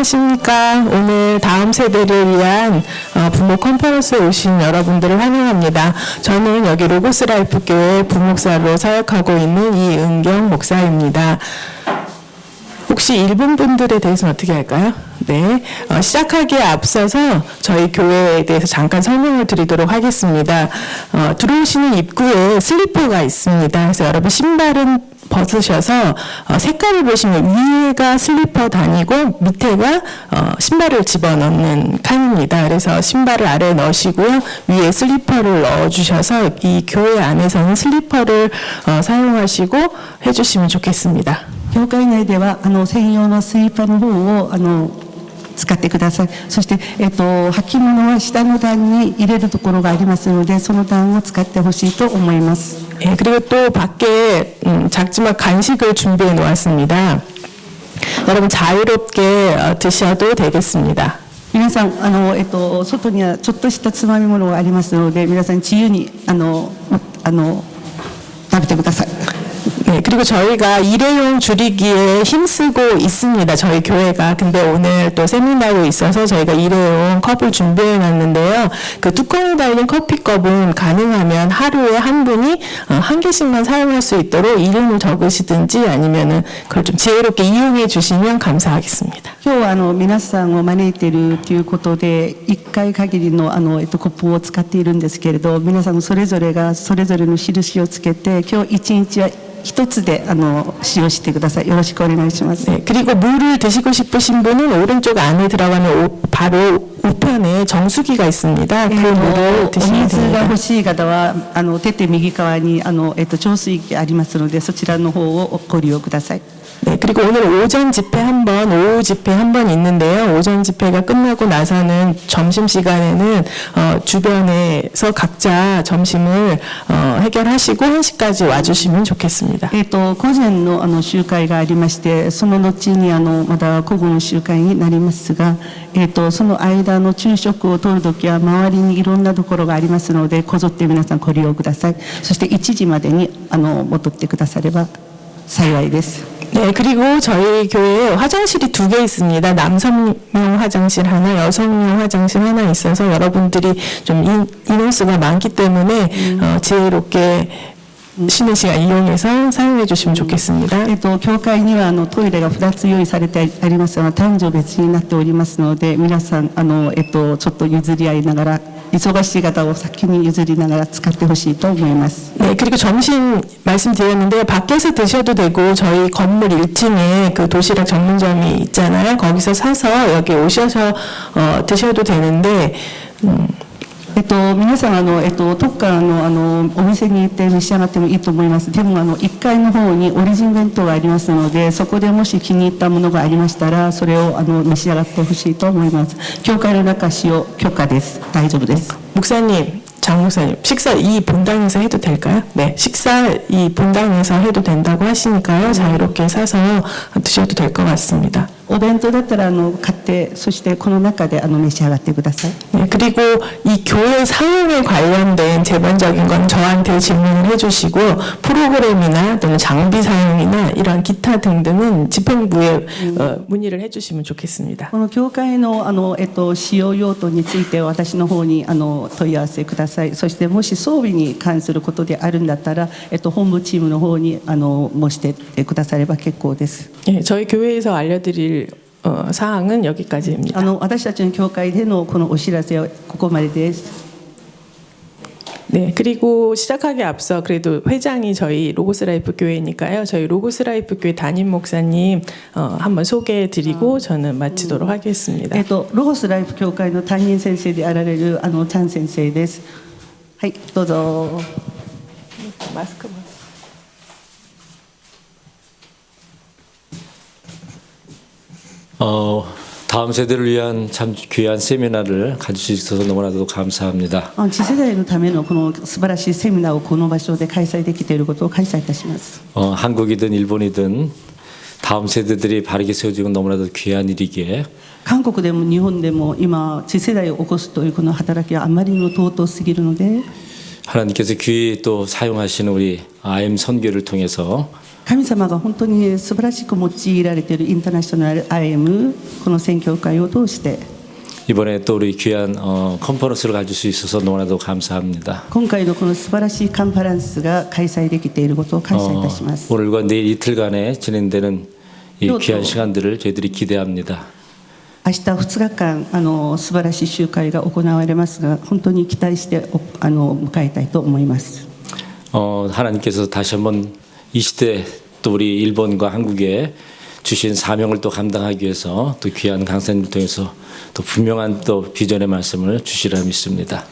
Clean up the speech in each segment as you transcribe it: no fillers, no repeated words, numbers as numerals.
안녕하십니까. 오늘 다음 세대를 위한 부모 컨퍼런스에 오신 여러분들을 환영합니다. 저는 여기 로고스 라이프 교회 부목사로 사역하고 있는 이은경 목사입니다. 혹시 일본 분들에 대해서는 어떻게 할까요? 네, 시작하기에 앞서서 저희 교회에 대해서 잠깐 설명을 드리도록 하겠습니다. 들어오시는 입구에 슬리퍼가 있습니다. 그래서 여러분 신발은 벗으셔서 색깔을 보시면 위에가 슬리퍼 단이고 밑에가 신발을 집어넣는 칸입니다. 그래서 신발을 아래에 넣으시고요. 위에 슬리퍼를 넣어주셔서 이 교회 안에서는 슬리퍼를 사용하시고 해주시면 좋겠습니다. 教会内では専用のスリッパの方を使ってください。そして、履物は下の段に入れるところがありますので、その段を使ってほしいと思います。 그리고 또 밖에 작지만 간식을 준비해 놓았습니다. 여러분 자유롭게 드셔도 되겠습니다. 皆さん外にはちょっとしたつまみ物がありますので、皆さん自由に食べてください。 네, 그리고 저희가 일회용 줄이기에 힘쓰고 있습니다. 저희 교회가. 근데 오늘 또 세미나로 있어서 저희가 일회용 컵을 준비해 놨는데요. 그 뚜껑이 달린 커피컵은 가능하면 하루에 한 분이 한 개씩만 사용할 수 있도록 이름을 적으시든지 아니면은 그걸 좀 지혜롭게 이용해 주시면 감사하겠습니다. 今日は皆さんを招いているということで、1回限りのコップを使っているんですけれど、皆さんそれぞれがそれぞれの印をつけて、今日1日は一つで使用してください。よろしくお願いします。 네, 그리고 물을 드시고 싶으신 분은 오른쪽 안에 들어가는 바로 우편에 정수기가 있습니다. 그 물을 お 드시면 水が 됩니다. 欲しい方は手って右側に浄水器ありますので、そちらの方をご利用ください。 네, 그리고 오늘 오전 집회 한 번, 오후 집회 한 번 있는데요. 오전 집회가 끝나고 나서는 점심시간에는 주변에서 각자 점심을 해결하시고 1시까지 와주시면 좋겠습니다. 午前の集会がありまして、その後にまた午後の集会になりますが、その間の昼食を取るときは周りにいろんなところがありますので、こぞって皆さんご利用ください。そして1時までに戻ってくだされば幸いです。 네, 그리고 저희 교회에 화장실이 2개 있습니다. 남성용 화장실 하나, 여성용 화장실 하나 있어서 여러분들이 좀 인원수가 많기 때문에 지혜롭게 쉬는 시간 이용해서 사용해 주시면 좋겠습니다. 教会にはトイレが2つ用意されてありますが、男女別になっておりますので、皆さんちょっと譲り合いながら、忙しい方を先に譲りながら使ってほしいと思います。 네, 그리고 점심 말씀드렸는데 밖에서 드셔도 되고 저희 건물 1층에 그 도시락 전문점이 있잖아요. 거기서 사서 여기 오셔서 드셔도 되는데 皆さんどっかお店に行って召し上がってもいいと思います。でも1階の方にオリジン弁当がありますので、そこでもし気に入ったものがありましたら、それを召し上がってほしいと思います。教会の中使用許可です。大丈夫です。 목사님, 장 목사님, 식사 이 본당에서 해도 될까요? 네, 식사 이 본당에서 해도 된다고 하시니까요. 자유롭게 사서 드셔도 될 것 같습니다. お弁当だったら買って、そしてこの中で召し上がってください。 네, 그리고 이 교회 사용에 관련된 제반적인 건 저한테 질문을 해주시고 프로그램이나 또는 장비 사용이나 이런 기타 등등은 집행부에 문의를 해주시면 좋겠습니다. この教会の使用用途について私の方に問い合わせください。そしてもし装備に関することであるんだったら、本部チームの方に申してくだされば結構です。 네, 저희 교회에서 알려드릴 사항은 여기까지입니다. 私たちの教会でのこのお知らせはここまでです。 네, 그리고 시작하기 앞서 그래도 회장이 저희 로고스 라이프 교회니까요. 저희 로고스 라이프 교회 담임 목사님 한번 소개해드리고 저는 마치도록 하겠습니다. ロゴスライフ教会の担任先生であられるチャン先生です。はい、どうぞ。 마스크. 다음 세대를 위한 참 귀한 세미나를 가질 수 있어서 너무나도 감사합니다. 次世代のためのこの素晴らしいセミナーをこの場所で開催できていることを開催いたします。 한국이든 일본이든 다음 세대들이 바르게 세워지고 너무나도 귀한 일이기에 韓国でも日本でも今次世代を起こすというこの働きはあまりにも尊すぎるので 하나님께서 귀히 또 사용하시는 우리 IM 선교를 통해서 神様が本当に素晴らしく用いられているインターナショナル IM この宣教会を通して 이번에 또 우리 귀한 컨퍼런스를 가질 수 있어서 너무나도 감사합니다. 今回のこの素晴らしいカンファレンスが開催できていることを感謝いたします。 오늘과 내일 이틀간에 진행되는 이 귀한 시간들을 저희들이 기대합니다. 明日2日間素晴らしい集会が行われますが本当に期待して迎えたいと思います。 하나님께서 다시 한번 이 시대 또 우리 일본과 한국에 주신 사명을 또 감당하기 위해서 또 귀한 강사님을 통해서 또 분명한 또 비전의 말씀을 주시라 믿습니다.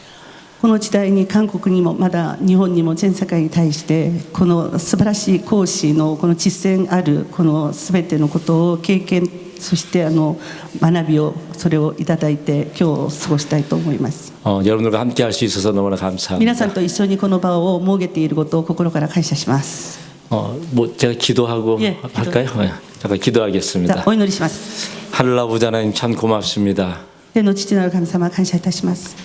この時代に韓国にもまだ日本にも全世界に対してこの素晴らしい講師のこの実践あるこの全てのことを経験そして学びをそれをいただいて今日を過ごしたいと思います。 여러분들과 함께 할 수 있어서 너무나 皆 감사합니다. さんと一緒にこの場を設けていることを心から感謝します。 뭐 제가 기도하고 예, 할까요? 네, 잠깐 じゃ 기도하겠습니다. あお祈りします。 하늘 아버지 하나님 참 고맙습니다. 天の父なる神様感謝いたします。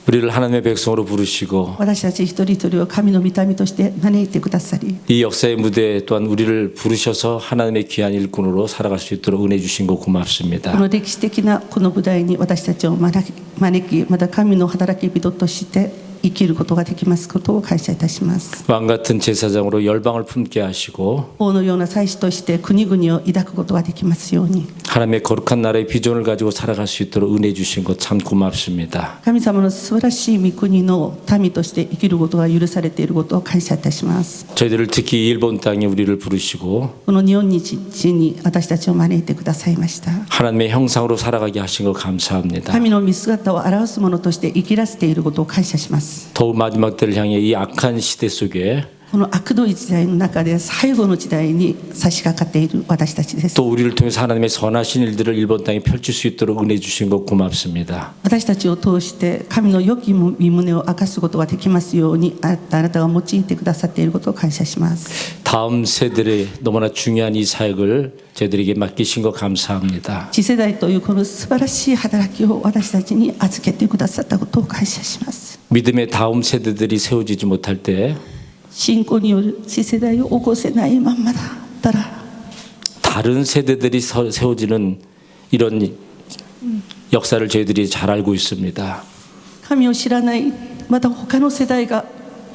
우리를 하나님의 백성으로 부르시고 私たち一人一人を神の御民として招いてくださり 이 역사의 무대 또한 우리를 부르셔서 하나님의 귀한 일꾼으로 살아갈 수 있도록 은혜 주신 거 こ 고맙습니다. の歴史的なこの舞台に私たちを招きまた神の働き人として生きることができますことを感謝いたします。 왕 같은 제사장으로 열방을 품게 하시고 王のような祭司として国々を抱くことができますように 하나님의 거룩한 나라의 비전을 가지고 살아갈 수 있도록 은혜 주신 것 참 고맙습니다. 神様の素晴らしい御国の民として生きることが許されていることを感謝いたします。 저희들을 특히 일본 땅에 우리를 부르시고 この日本に地に私たちを招いてくださいました。 하나님의 형상으로 살아가게 하신 것 감사합니다. 神の見姿を表すものとして生きらせていることを感謝します。 더욱 마지막 때를 향해 이 악한 시대 속에 この悪どい時代の中で最後の時代に差し掛かっている私たちです。 또 우리를 통해서 하나님의 선하신 일들을 일본 땅에 펼칠 수 있도록 은혜 주신 것 고맙습니다. 私たちを通して神の良き身胸を明かすことができますようにあなたが用いてくださっていることを感謝します。 다음 세대의 너무나 중요한 이 사역을 저희들에게 맡기신 것 감사합니다. 次世代というこの素晴らしい働きを私たちに預けてくださったことを感謝します。 믿음의 다음 세대들이 세워지지 못할 때 信仰による次世代を起こせないまんまだったら 다른 세대들이 세워지는 이런 역사를 저희들이 잘 알고 있습니다. 神を知らないまた他の世代が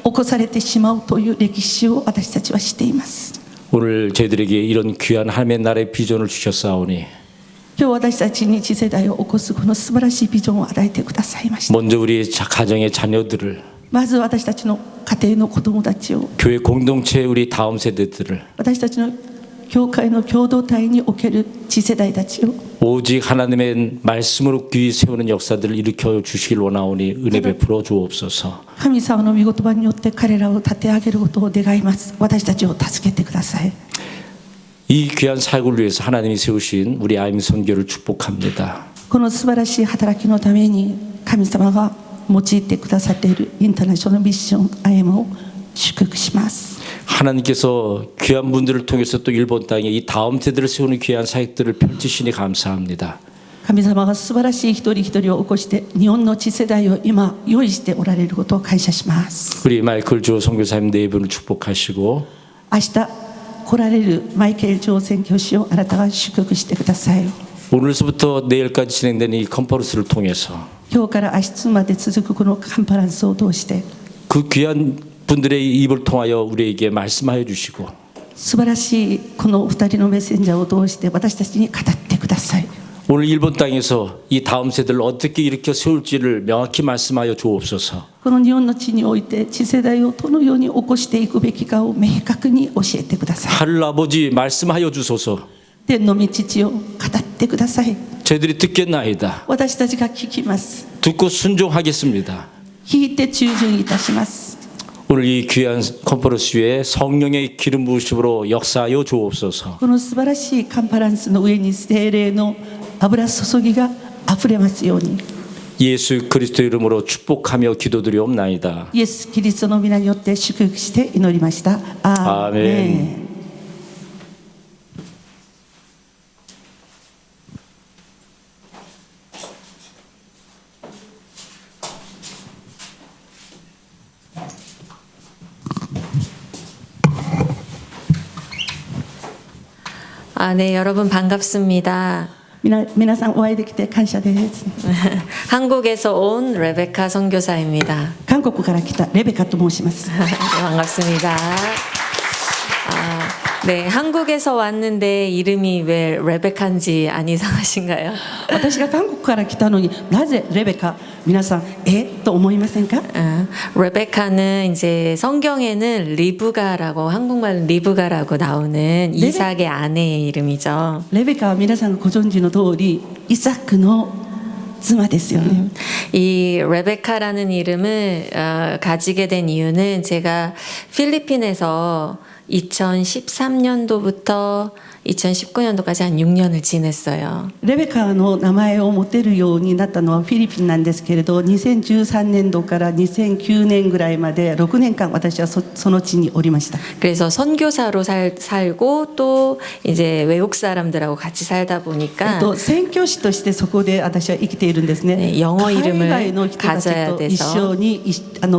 起こされてしまうという歴史を私たちは知っています。 오늘 저희들에게 이런 귀한 하나님의 나라의 비전을 주셨사오니 今日私たちに次世代を起こすこの素晴らしいビジョンを与えてくださいました。 먼저 우리 가정의 자녀들을 まず私たちの家庭の子供たちを 교회 공동체의 우리 다음 세대들을 私たちの教会の共同体における次世代たちを 오직 하나님의 말씀으로 귀히 세우는 역사들을 일으켜 주시길 원하오니 은혜 베풀어 주옵소서. 神様の御言葉によって彼らを立て上げることを願います。私たちを助けてください。 이 귀한 사역을 위해서 하나님이 세우신 우리 아임 선교를 축복합니다. この素晴らしい働きのために神様が用いてくださっているインターナショナルミッション IM を祝福します。 하나님께서 귀한 분들을 통해서 또 일본 땅에 이 다음 세대를 세우는 귀한 사역들을 펼치시니 감사합니다. 神様が素晴らしい一人一人を起こして日本の次世代を今用意しておられることを感謝します。 우리 마이클 조 선교사님 네 분을 축복하시고 明日来られるマイケル朝宣教師をあなたが祝福してください。 오늘서부터 내일까지 진행되는 이 컨퍼런스를 통해서 今日から明日まで続くこのカンファレンスを通して 그 귀한 분들의 입을 통하여 우리에게 말씀하여 주시고 素晴らしいこのお二人のメッセンジャーを通して私たちに語ってください。 오늘 일본 땅에서 이 다음 세대를 어떻게 일으켜 세울지를 명확히 말씀하여 주옵소서. この日本の地において次世代をどのように起こしていくべきかを明確に教えてください。 하늘 아버지 말씀하여 주소서. 天の御父を語ってください。 저희들이 듣겠나이다. 私たちが聞きます。 듣고 순종하겠습니다. 聞いて従順いたします。 오늘 이 귀한 컨퍼런스 위에 성령의 기름 부으심으로 역사하여 주옵소서. この素晴らしいカンファレンスの上に聖霊の油注ぎがあふれますように 예수 그리스도 이름으로 축복하며 기도드리옵나이다. イエス・キリストの皆によって祝福して祈りました。アーメン。 아, 네, 여러분 반갑습니다. 皆さんお会いできて感謝です。 한국에서 온 레베카 선교사입니다. 韓国から来たレベカと申します。 반갑습니다. 아, 네, 한국에서 왔는데 이름이 왜 레베카인지 안 이상하신가요? 私が韓国から来たのになぜレベカ、皆さんと思いませんか？ 레베카는 이제 성경에는 리브가라고 한국말 리브가라고 나오는 이삭의 아내의 이름이죠. レベカは皆さんご存知の通りイサクの妻ですよね。 이 레베카라는 이름을 가지게 된 이유는 제가 필리핀에서 2013년도부터 2019년도까지 한 6년을 지냈어요. レベカの名前を持てるようになったのはフィリピンなんですけれど、2013年度から2009年ぐらいまで6年間私はその地におりました。 그래서 선교사로 살고 또 이제 외국 사람들하고 같이 살다 보니까 宣教師としてそこで私は生きているんですね。 네, 영어 海 이름을 外の人たち 가져야 と一 돼서 緒に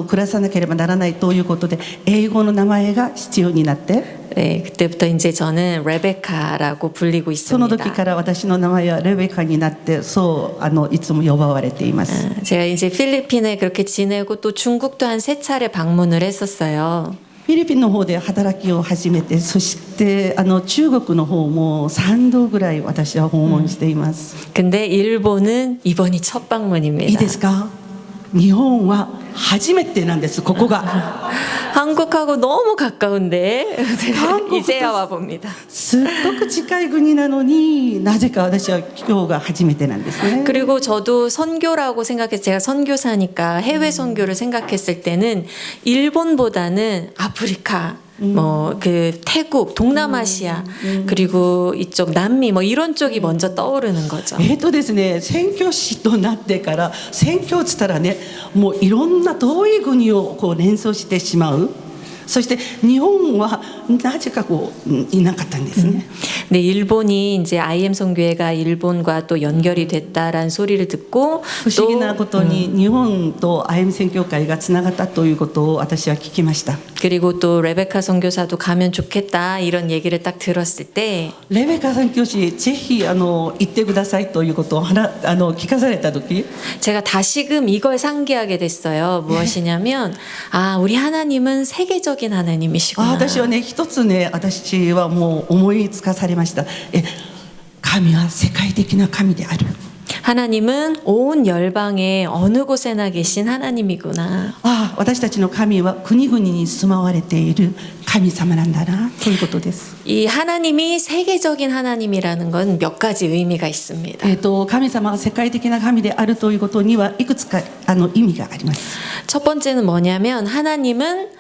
暮らさなければならないということで英語の名前が必要になって、 네, 그때부터 이제 저는 레베카라고 불리고 その時 있습니다. から私の名前はレベカになってそういつも呼ばわれています。 제가 이제 필리핀에 그렇게 지내고 또 중국도 한 3차례 방문을 했었어요. フィリピンの方で働きを始めて、そして中国の方も3度ぐらい私は訪問しています。 근데 일본은 이번이 첫 いい 방문입니다. ですか？日本は初めてなんです。ここが 한국하고 너무 가까운데 한국도- 이제야 와 봅니다. すっごく近い国なのになぜか私は今日が初めてなんですね。 그리고 저도 선교라고 생각해서 제가 선교사니까 해외 선교를 생각했을 때는 일본보다는 아프리카 뭐 그 태국, 동남아시아 그리고 이쪽 남미 뭐 이런 쪽이 먼저 떠오르는 거죠. ですね、宣教師となってから宣教って言ったらね、もういろんな遠い国をこう連想してしまう。そして日本はなぜかこういなかったんですね。 근데 일본이 이제 IM 선교회가 일본과 또 연결이 됐다라는 소리를 듣고 不思議なことに日本と歩み宣教会がつながったということを私は聞きました。 그리고 또 레베카 선교사도 가면 좋겠다 이런 얘기를 딱 들었을 때 レベカ宣教師ぜひ行ってくださいということを聞かされた時、 제가 다시금 이걸 상기하게 됐어요. 무엇이냐면 아 우리 하나님은 세계적인 하나님이시구나. 私はね一つね、私はもう思いつかされました。神は世界的な神である。 하나님은 온 열방의 어느 곳에나 계신 하나님이구나. 私たちの神は国々に住まわれている神様なんだなということです。 이 하나님이 세계적인 하나님이라는 건 몇 가지 의미가 있습니다. 神様が世界的な神であるということにはいくつか意味があります。 첫 번째는 뭐냐면 하나님은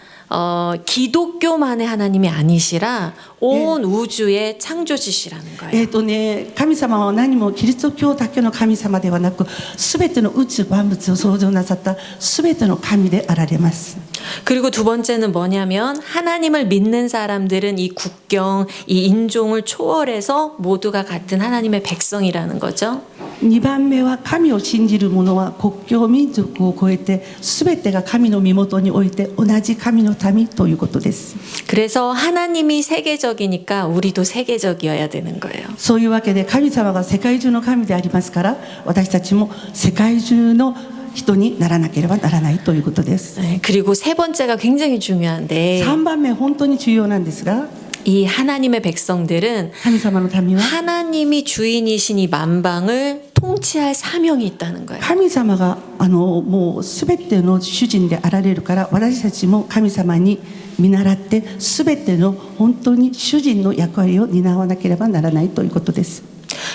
기독교만의 하나님이 아니시라 온 우주의 창조주시라는 거예요. 神様は何もキリスト教だけの神様ではなく、すべての宇宙万物を創造なさったすべての神であられます。 그리고 두 번째는 뭐냐면 하나님을 믿는 사람들은 이 국경, 이 인종을 초월해서 모두가 같은 하나님의 백성이라는 거죠. 2番目は神を信じる者は国境民族を超えてすべてが神の身元において同じ神の民ということです。 그래서 하나님이 세계적이니까 우리도 세계적이어야 되는 거예요. そういうわけで神様が世界中の神でありますから、私たちも世界中の人にならなければならないということです。 네, 그리고 세 번째가 굉장히 중요한데 3番目本当に重要なんですが、 이 하나님의 백성들은 神様の民は 하나님이 주인이신 이 만방을 통치할 사명이 있다는 거예요. 神様がもうすべての主人であられるから、私たちも神様に見習ってすべての本当に主人の役割を担わなければならないということです。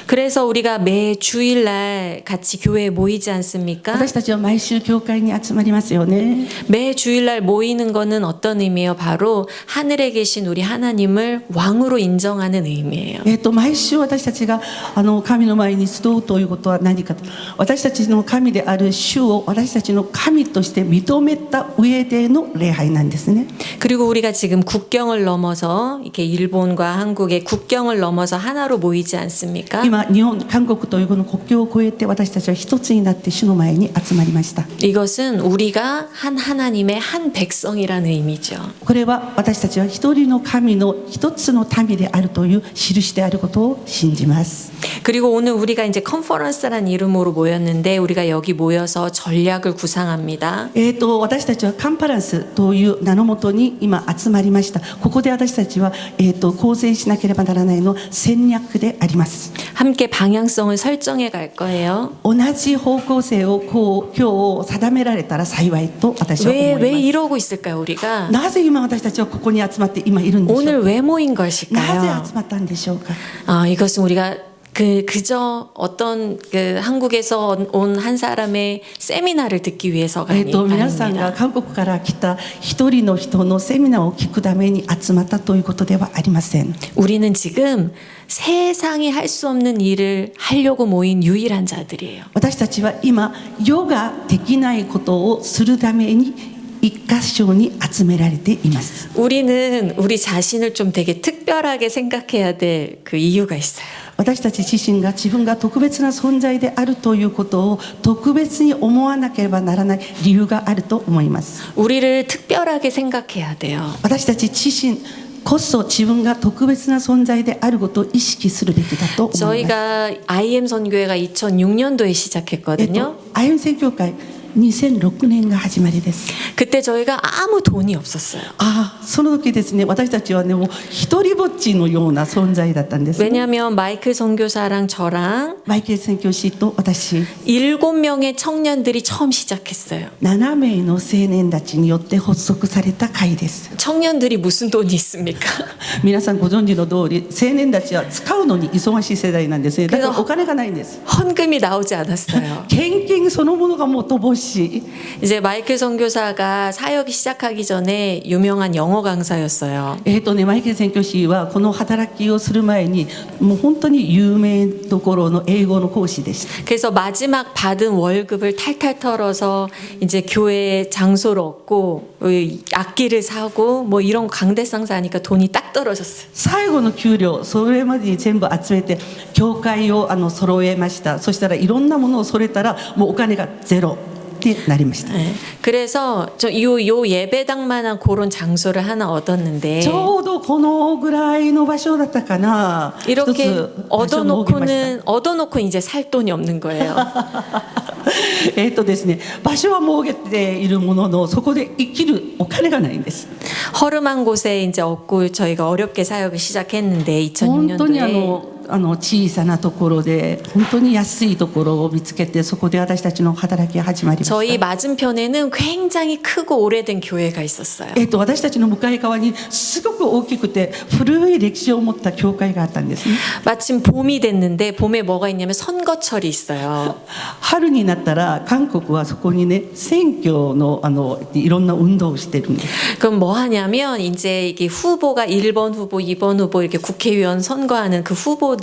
그래서 우리가 매 주일날 같이 교회에 모이지 않습니까? 私たちは毎週教会に集まりますよね。 매 주일날 모이는 거는 어떤 의미예요? 바로 하늘에 계신 우리 하나님을 왕으로 인정하는 의미예요. 毎週私たちが神の前に集うということは何かと、私たちの神である主を私たちの神として認めた上での礼拝なんですね。 그리고 우리가 지금 국경을 넘어서 이렇게 일본과 한국의 국경을 넘어서 하나로 모이지 않습니까? 今今日本韓国というこの国境を越えて私たちは一つになって主の前に集まりました。 이것은 우리가 한 하나님의 한 백성이라는 의미죠. これは私たちは一人の神の一つの民であるという印であることを信じます。 그리고 오늘 우리가 이제 컨퍼런스라는 이름으로 모였는데 우리가 여기 모여서 전략을 구상합니다. 私たちはカンパランスという名のもとに今集まりました。ここで私たちは、構成しなければならないの戦略であります。 함께 방향성을 설정해 갈 거예요. 同じ方向性を今日定められたら幸いと私は思います。 왜 이러고 있을까요, 우리가? なぜ今私たちはここに集まって今いるんでしょう 오늘 か。 왜 모인 な 것일까요? ぜ集まったんでしょうか。 이것은 우리가 그저 어떤 한국에서 온 한 사람의 세미나를 듣기 위해서가 皆さんが 아닙니다. 韓国から来た一人の人のセミナーを聞くために集まったということではありません。 우리는 지금 세상이 할 수 없는 일을 하려고 모인 유일한 자들이에요. 私たちは今世ができないことをするために一箇所に集められています。 우리는 우리 자신을 좀 되게 특별하게 생각해야 될 그 이유가 있어요. 私たち自身が自分が特別な存在であるということを特別に思わなければならない理由があると思います。 우리를 특별하게 생각해야 돼요. 私たち自身こそ自分が特別な存在であることを意識するべきだと思います。 저희가 IM 선교회가 2006년도에 시작했거든요. IM宣教会2006年が始まりです。 그때 저희가 아무 돈이 없었어요. その時ですね、私たちはねもう一人ぼっちのような存在だったんですね。 왜냐하면 마이클 선교사랑 저랑 マイケル宣教師と私 7명의 청년들이 처음 시작했어요. 7名の青年たちによって発足された会です。 청년들이 무슨 돈이 있습니까? 皆さんご存知の通り青年たちは使うのに忙しい世代なんですね。だからお金がないんです。 헌금이 나오지 않았어요. 献金そのものがもう乏しい。 이제 마이클 선교사가 사역이 시작하기 전에 유명한 영어 강사였어요. マイケル宣教師はこの働きをする前にもう本当に有名どころの英語の講師でした。 그래서 마지막 받은 월급을 탈탈 털어서 이제 교회에 장소를 얻고 악기를 사고 뭐 이런 강대상 사니까 돈이 딱 떨어졌어요. 最後の給料それまでに全部集めて教会を揃えました。そしたらいろんなものをそれたらもうお金がゼロってなりました。 네. 그래서 요 예배당만한 그런 장소를 하나 얻었는데 ちょうどこのぐらいの場所だったかな。 이렇게 一つ場所を設けました。 얻어놓고 이제 살 돈이 없는 거예요. ですね、場所は設けているもののそこで生きるお金がないんです。 허름한 곳에 이제 얻고 저희가 어렵게 사역을 시작했는데 本当に 2006년도에 小さなところで本当に安いところを見つけてそこで私たちの働きが始まりました。 저희 맞은편에는 굉장히 크고 오래된 교회가 있었어요. 私たちの向かい側にすごく大きくて古い歴史を持った教会があったんですね。 마침 봄이 됐는데 봄에 뭐가 있냐면 선거철이 있어요. 春になったら韓国はそこにね選挙のいろんな運動をしてるんです。 그럼 뭐 하냐면 이제 이게 후보가 1번 후보, 2번 후보 이렇게 국회의원 선거하는 그 후보들을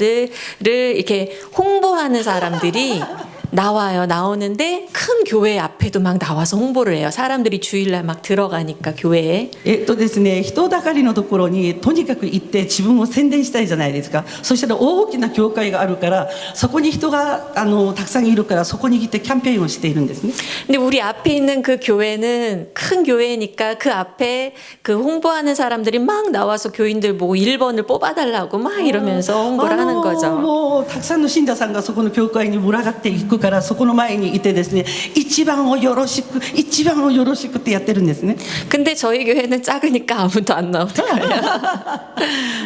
이렇게 홍보하는 사람들이 나와요. 나오는데 큰 교회 앞에도 막 나와서 홍보를 해요. 사람들이 주일날 막 들어가니까 교회에. ですね、人だかりのところにとにかく行って自分を宣伝したいじゃないですか。そしたら大きな教会があるからそこに人がたくさんいるからそこに来てキャンペーンをしているんですね。 근데 우리 앞에 있는 그 교회는 큰 교회니까 그 앞에 그 홍보하는 사람들이 막 나와서 교인들 보고 1번을 뽑아달라고 막 이러면서 홍보를 하는 거죠. もうたくさんの信者さんがそこの教会に群がっていくからそこの前にいてですね、一番をよろしく一番をよろしくってやってるんですね。 근데 저희 교회는 작으니까 아무도 안 나오는 거예요.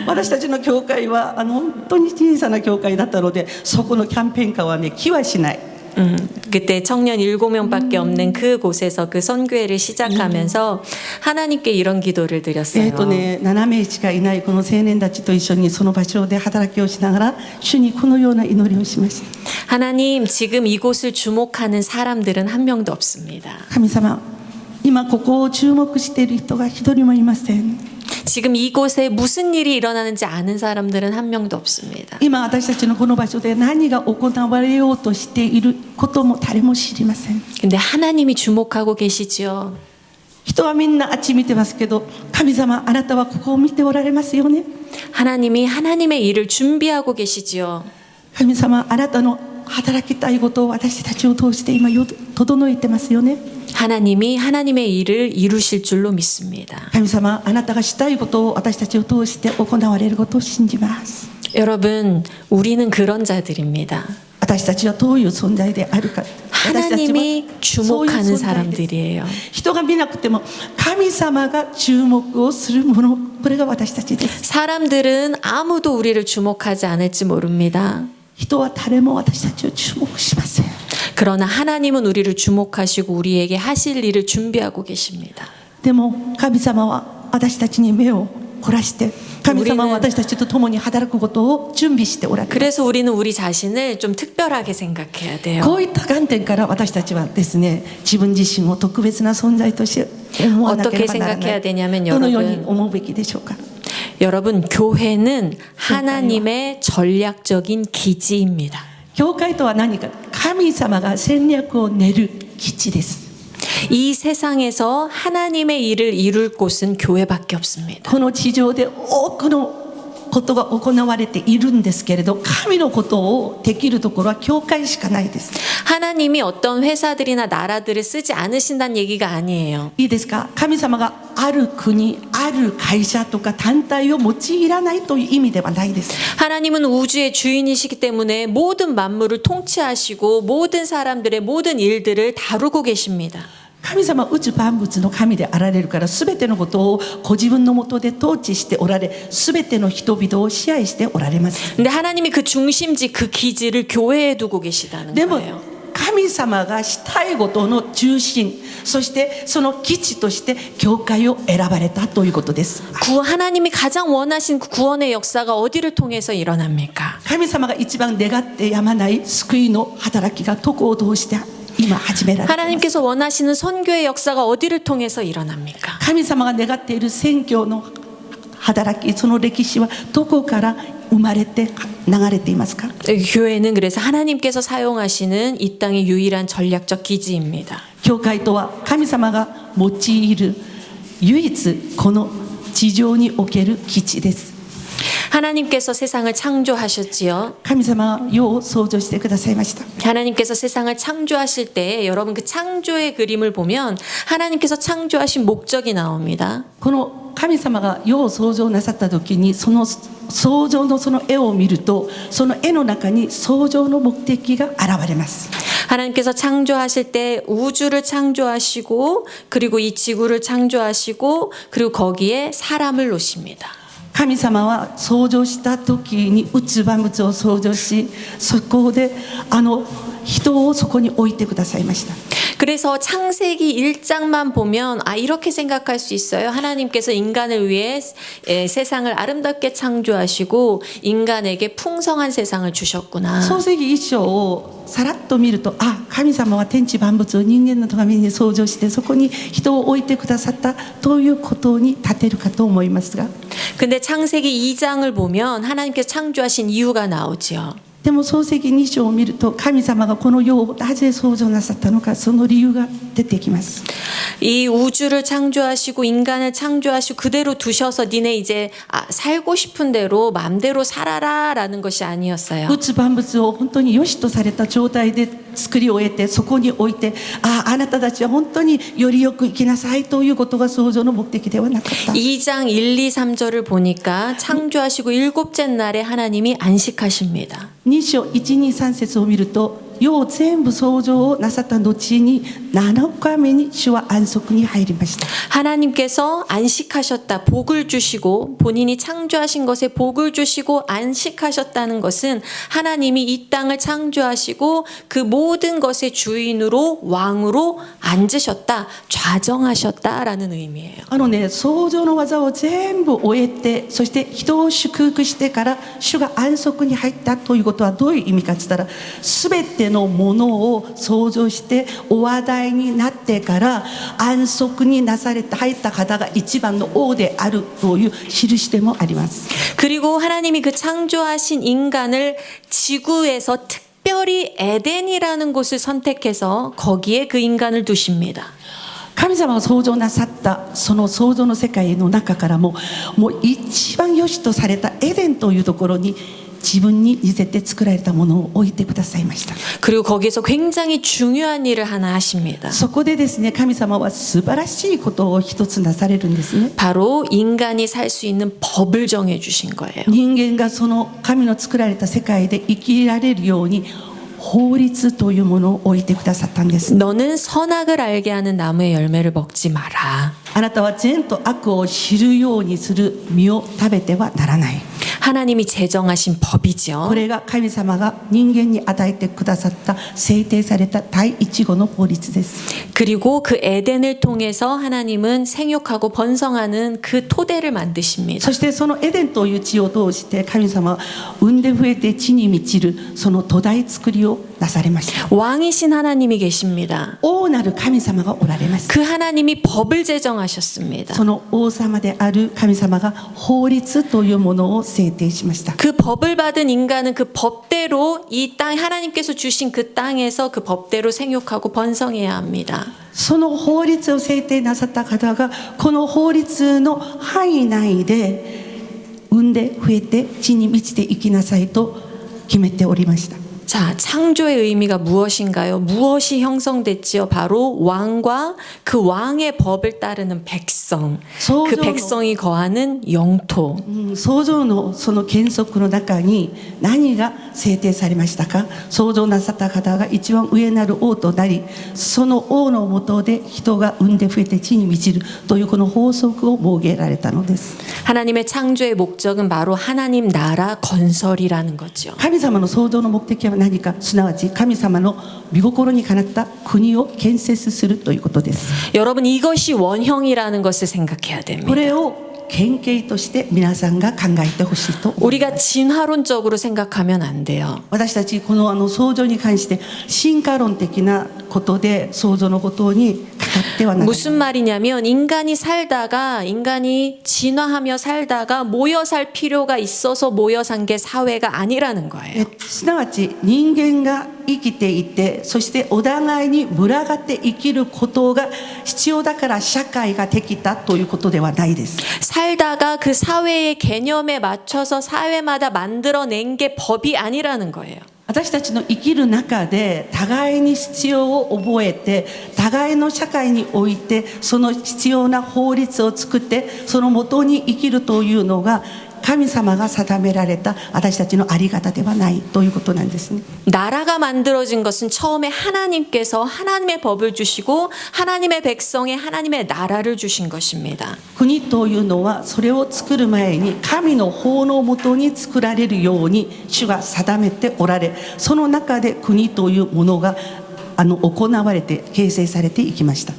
私たちの教会は本当に小さな教会だったのでそこのキャンペーンカーはね来はしない。 그때 청년 7명밖에 없는 그곳에서 그 선교회를 시작하면서 하나님께 이런 기도를 드렸어요. 7名しかいないこの青年たちと一緒にその場所で働きをしながら主にこのような祈りをしました。 하나님 지금 이곳을 주목하는 사람들은 한 명도 없습니다. 神様、今ここを注目している人が一人もいません。 지금 이곳에 무슨 일이 일어나는지 아는 사람들은 한 명도 없습니다. 今私たちのこの場所で何が行われようとしていることも誰も知りません。 근데 하나님이 주목하고 계시죠. 人はみんなあっち見てますけど、神様あなたはここを見ておられますよね。 하나님이 하나님의 일을 준비하고 계시지요. 神様、あなたの働きたいことを私たちを通して今整えてますよね。 하나님이 하나님의 일을 이루실 줄로 믿습니다. 神様、あなたがしたいことを私たちを通して行われることを信じます。 여러분, 우리는 그런 자들입니다. 私たちはどういう存在であるか。 하나님이 주목하는 사람들이에요. 人が見なくても神様が注目をするもの、これが私たちです。 사람들은 아무도 우리를 주목하지 않을지 모릅니다. 人は誰も私たちを注目しません。 그러나 하나님은 우리를 주목하시고 우리에게 하실 일을 준비하고 계십니다. でも神様は私たちに目を凝らして、神様は私たちと共に働くことを準備しておられます。 그래서 우리는 우리 자신을 좀 특별하게 생각해야 돼요. こういった観点から私たちはですね、自分自身を特別な存在として思わなければならな 어떻게 생각해야 い。 되냐면 どのように 여러분, 思うべきでしょうか。 여러분 교회는 하나님의 전략적인 기지입니다. 教会とは何か、神様が戦略を練る基地です。 이 세상에서 하나님의 일을 이룰 곳은 교회밖에 없습니다. この地上で多くのことが行われているんですけれど、神のことをできるところは教会しかないです。 하나님이 어떤 회사들이나 나라들을 쓰지 않으신다는 얘기가 아니에요. いいですか。神様がある国、ある会社とか団体を用いらないという意味ではないです。 하나님은 우주의 주인이시기 때문에 모든 만물을 통치하시고 모든 사람들의 모든 일들을 다루고 계십니다. 神様は宇宙万物の神であられるから、すべてのことをご自分のもとで統治しておられ、すべての人々を支配しておられます。 근데 하나님이 그 중심지 그 기지를 교회에 두고 계시다는 でも 거예요. 神様がしたいことの中心、そしてその基地として教会を選ばれたということです。 하나님이 가장 원하신 그 구원의 역사가 어디를 통해서 일어납니까? 神様が一番願ってやまない救いの働きがどこを通して今始められています。 하나님께서 원하시는 선교의 역사가 어디를 통해서 일어납니까? 神様が願っている宣教の働き、その歴史はどこから生まれて流れていますか。 교회는 그래서 하나님께서 사용하시는 이 땅의 유일한 전략적 기지입니다. 教会とは神様が用いる唯一この地上における基地です。 하나님께서 세상을 창조하셨지요. 神様は世を創造してくださいました。 하나님께서 세상을 창조하실 때 여러분 그 창조의 그림을 보면 하나님께서 창조하신 목적이 나옵니다. この神様が世を創造なさった時に、その創造のその絵を見ると、その絵の中に創造の目的が現れます。 하나님께서 창조하실 때 우주를 창조하시고 그리고 이 지구를 창조하시고 그리고 거기에 사람을 놓으십니다. 神様は創造した時に宇宙万物を創造し、そこで人をそこに置いてくださいました。 그래서 창세기 1장만 보면 이렇게 생각할 수 있어요. 하나님께서 인간을 위해 세상을 아름답게 창조하시고 인간에게 풍성한 세상을 주셨구나. 創世記一章をさらっと見ると、神様は天地万物を人間のために創造して、そこに人を置いてくださったということに立てるかと思いますが、 근데 창세기 2장을 보면 하나님께서 창조하신 이유가 나오죠. でも創世記2章を見ると、神様がこの世をなぜ創造なさったのか、その理由が出てきます。 이 우주를 창조하시고 인간을 창조하시고 그대로 두셔서 니네 이제 살고 싶은 대로 마음대로 살아라라는 것이 아니었어요. 宇宙万物を本当に良しとされた状態で作り終えて、そこに置いて、あなたたちは本当によりよく生きなさいということが創造の目的ではなかった。 2장 1, 2, 3절을 보니까 창조하시고 일곱째 날에 하나님이 안식하십니다. 2章1、2、3節を見ると、世を全部創造をなさった後に7日目に主は安息に入りました。 하나님께서 안식하셨다, 복을 주시고 본인이 창조하신 것에 복을 주시고 안식하셨다는 것은 하나님이 이 땅을 창조하시고 그 모든 것의 주인으로 왕으로 앉으셨다, 좌정하셨다라는 의미예요. 創造の技を全部終えて、そして人を祝福してから主が安息に入ったということはどういう意味かと言ったら、すべてのものを創造してお話題になってから安息になされて入った方が一番の王であるという印でもあります。 그리고 하나님이 그 창조하신 인간을 지구에서 특별히 에덴이라는 곳을 선택해서 거기에 그 인간을 두십니다. 神様が創造なさったその創造の世界の中からもう一番良しとされたエデンというところに自分に似せて作られたものを置いてくださいました。 그리고 거기서 굉장히 중요한 일을 하나 하십니다. そこでですね、神様は素晴らしいことを一つなされるんですね。 바로 인간이 살 수 있는 법을 정해 주신 거예요. 人間がその神の作られた世界で生きられるように法律というものを置いてくださったんです。 너는 선악을 알게 하는 나무의 열매를 먹지 마라. あなたは善と悪を知るようにする実を食べてはならない。 하나님이 제정하신 법이죠. これが神様が人間に与えてくださった制定された第一号の法律です。 그리고 그 에덴을 통해서 하나님은 생육하고 번성하는 그 토대를 만드십니다. そしてそのエデンという地を通して神様は産んで増えて地に満ちるその土台作りをなされました。 왕이신 하나님이 계십니다. 王なる神様がおられます。 그 하나님이 법을 제정하셨습니다. その王様である神様が法律というものを制定しました。 그 법을 받은 인간은 그 법대로 이 땅 하나님께서 주신 그 땅에서 그 법대로 생육하고 번성해야 합니다. その法律を制定なさった方がこの法律の範囲内で産んで増えて地に満ちていきなさいと決めておりました。 자, 창조의 의미가 무엇인가요? 무엇이 형성됐지요? 바로 왕과 그 왕의 법을 따르는 백성, 그 백성이 거하는 영토. 創造のその原則の中に何が制定されましたか。創造なさった方が一番上なる王となり、その王の下で人が産んで増えて地に満ちるというこの法則を設けられたのです。 하나님의 창조의 목적은 바로 하나님 나라 건설이라는 거죠. 神様の創造の目的は何か、すなわち神様の御心にかなった国を建設するということです。 여러분 이것이 원형이라는 것을 생각해야 됩니다. これを典型として皆さんが考えてほしいと思います。 우리가 진화론적으로 생각하면 안 돼요. 私たちこの創造に関して進化論的なことで創造のことに語ってはならない。 무슨 말이냐면 인간이 살다가 인간이 진화하며 살다가 모여 살 필요가 있어서 모여 산 게 사회가 아니라는 거예요. すなわち人間が生きていて、そしてお互いに群がって生きることが必要だから社会ができたということではないです。 살다가 그 사회의 개념에 맞춰서 사회마다 만들어낸 게 법이 아니라는 거예요. 私たちの生きる中で互いに必要を覚えて、互いの社会においてその必要な法律を作ってそのもとに生きるというのが神様が定められた私たちのあり方ではないということなんですね。 나라가 만들어진 것은 처음에 하나님께서 하나님의 법을 주시고 하나님의 백성에 하나님의 나라를 주신 것입니다. 国というのはそれを作る前に神の法のもとに作られるように主が定めておられ、その中で国というものが行われて形成されていきました。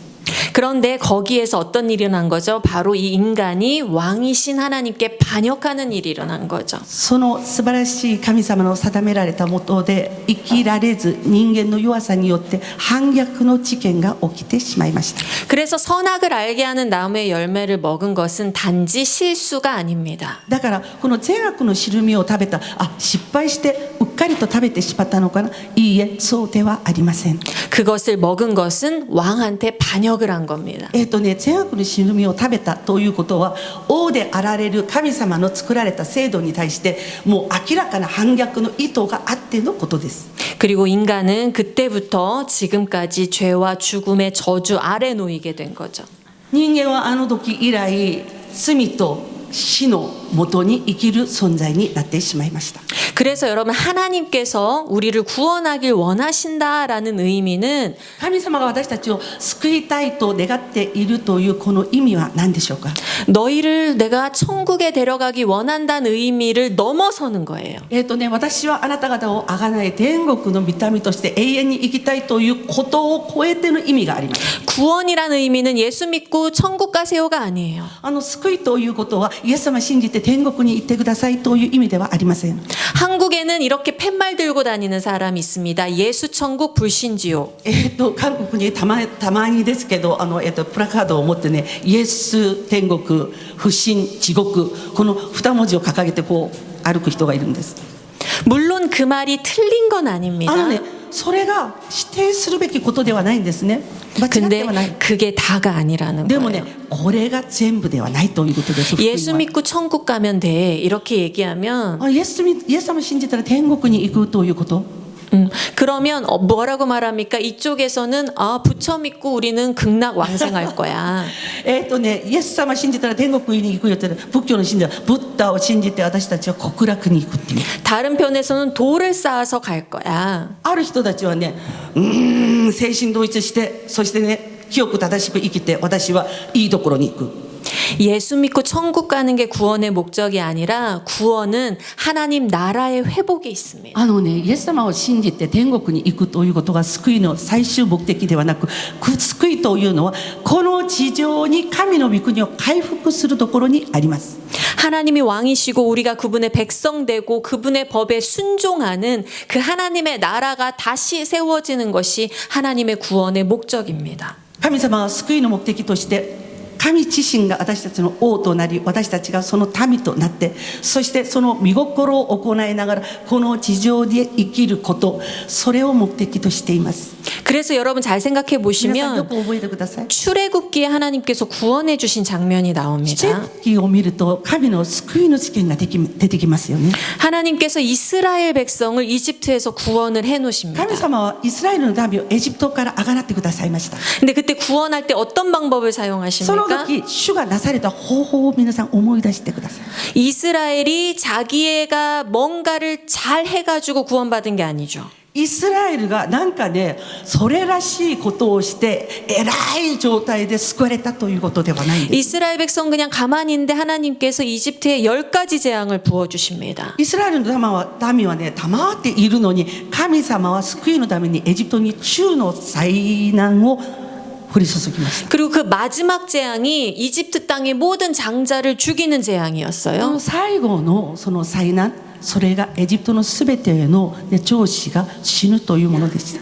그런데 거기에서 어떤 일이 일어난 거죠? 바로 이 인간이 왕이신 하나님께 반역하는 일이 일어난 거죠. その素晴らしい神様の定められたもとで生きられず、人間の弱さによって反逆の事件が起きてしまいました。 그래서 선악을 알게 하는 나무의 열매를 먹은 것은 단지 실수가 아닙니다. だからこの善悪の知る実を食べた、失敗してうっかりと食べてしまったのかな。いいえ、そうではありません。 그것을 먹은 것은 왕한테 반역을 한 겁니다. 善悪の知る実を食べたということは王であられる神様の作られた制度に対してもう明らかな反逆の意図があってのことです。 그리고 인간은 그때부터 지금까지 죄와 죽음의 저주 아래 놓이게 된 거죠. 人間はあの時以来罪と死のもとに生きる存在になってしまいました。 그래서 여러분 하나님께서 우리를 구원하길 원하신다라는 의미는 神様が私たちを救いたいと願っているというこの意味は何でしょうか。 너희를 내가 천국에 데려가기 원한다는 의미를 넘어서는 거예요. 私はあなた方をあがない天国の御民として永遠に生きたいということを超えての意味があります。 구원이라는 의미는 예수 믿고 천국 가세요가 아니에요. 救いということはイエス様信じて天国に行ってくださいという意味ではありません。 한국에는 이렇게 팻말 들고 다니는 사람이 있습니다. 예수 천국 불신지옥. 韓国にたまにですけどプラカードを持ってね、イエス天国不信地獄、この2文字を掲げてこう歩く人がいるんです。 물론 그 말이 틀린 건 아닙니다. それが否定するべきことではないんですね。間違って 근데 はない。 그게 다가 아니라는 でもね 거예요. これが全部ではないということです。福音は 예수 믿고 천국 가면 돼. 이렇게 얘기하면 イエス様信じたら天国に行くということ。 그러면 뭐라고 말합니까? 이쪽에서는 부처 믿고 우리는 극락 왕생할 거야. イエス様信じたら天国に行くよって仏教の信者はブッダを信じて私たちは極楽に行くっていう。 다른 편에서는 돌을 쌓아서 갈 거야. ある人たちはね精神統一してそしてね清く正しく生きて私はいいところに行く。 예수 믿고 천국 가는 게 구원의 목적이 아니라 구원은 하나님 나라의 회복에 있습니다. イエス様を信じて天国に行くということが救いの最終目的ではなく、救いというのはこの地上に神の御国を回復するところにあります。 하나님이 왕이시고 우리가 그분의 백성 되고 그분의 법에 순종하는 그 하나님의 나라가 다시 세워지는 것이 하나님의 구원의 목적입니다. 神様は救いの目的として神自身が私たちの王となり私たちがその民となってそしてその御心を行いながらこの地上で生きることそれを目的としています。 그래서 여러분 잘 생각해 皆さんよ 보시면 く覚えてください。 출애굽기에 하나님께서 구원해 주신 장면이 出 나옵니다. エ記を見ると神の救いの事件が出てきますよね。 하나님께서 이스라엘 백성을 이집트에서 구원을 해 놓으십니다. 神様はイスラエルの民をエジプトからあがなってくださいました。 근데 그때 구원할 때 어떤 방법을 その 사용하십니까? 時主がなされた方法を皆さん思い出してください。 이스라엘이 자기애가 뭔가를 잘 해가지고 구원받은 게 아니죠. イスラエルがなんかねそれらしいことをして偉い状態で救われたということではないんです。 이스라엘 백성 그냥 가만히 있는데 하나님께서 이집트에 10가지 재앙을 부어주십니다. イスラエルの民はね黙っているのに神様は救いのためにエジプトに中の災難を降り注ぎました。 그리고 그 마지막 재앙이 이집트 땅의 모든 장자를 죽이는 その 재앙이었어요. 最後のその災難それがエジプトのすべての長子が死ぬというものでした。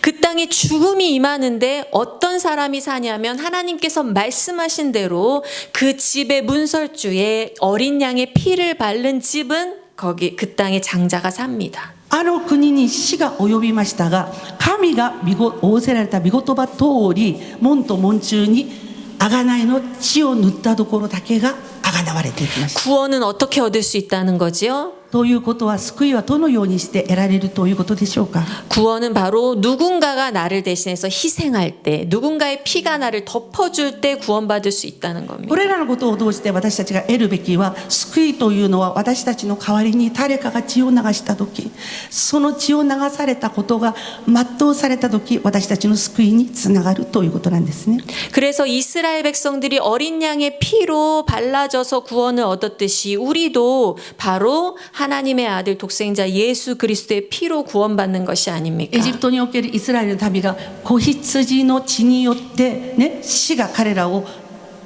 그 땅에 죽음이 임하는데 어떤 사람이 사냐면 하나님께서 말씀하신 대로 그 집의 문설주에 어린 양의 피를 바른 집은 거기 그 땅의 장자가 삽니다. あの国に死が及びましたが神が仰せられた御言葉通り門と門中に贖いの血を塗ったところだけが贖われていきました。 구원은 어떻게 얻을 수 있다는 거지요? ということは救いはどのようにして得られるということでしょうか。 구원은 바로 누군가가 나를 대신해서 희생할 때, 누군가의 피가 나를 덮어줄 때 구원받을 수 있다는 こ 겁니다. れらのことを通して私たちが得るべきは救いというのは私たちの代わりに誰かが血を流した時その血を流されたことが全うされた時私たちの救いにつながるということなんですね。 그래서 이스라엘 백성들이 어린 양의 피로 발라져서 구원을 얻었듯이 우리도 바로 하나님의 아들 독생자 예수 그리스도의 피로 구원받는 것이 아닙니까? エジプトにおけるイスラエルの民が子羊の血によって、ね、死が彼らを、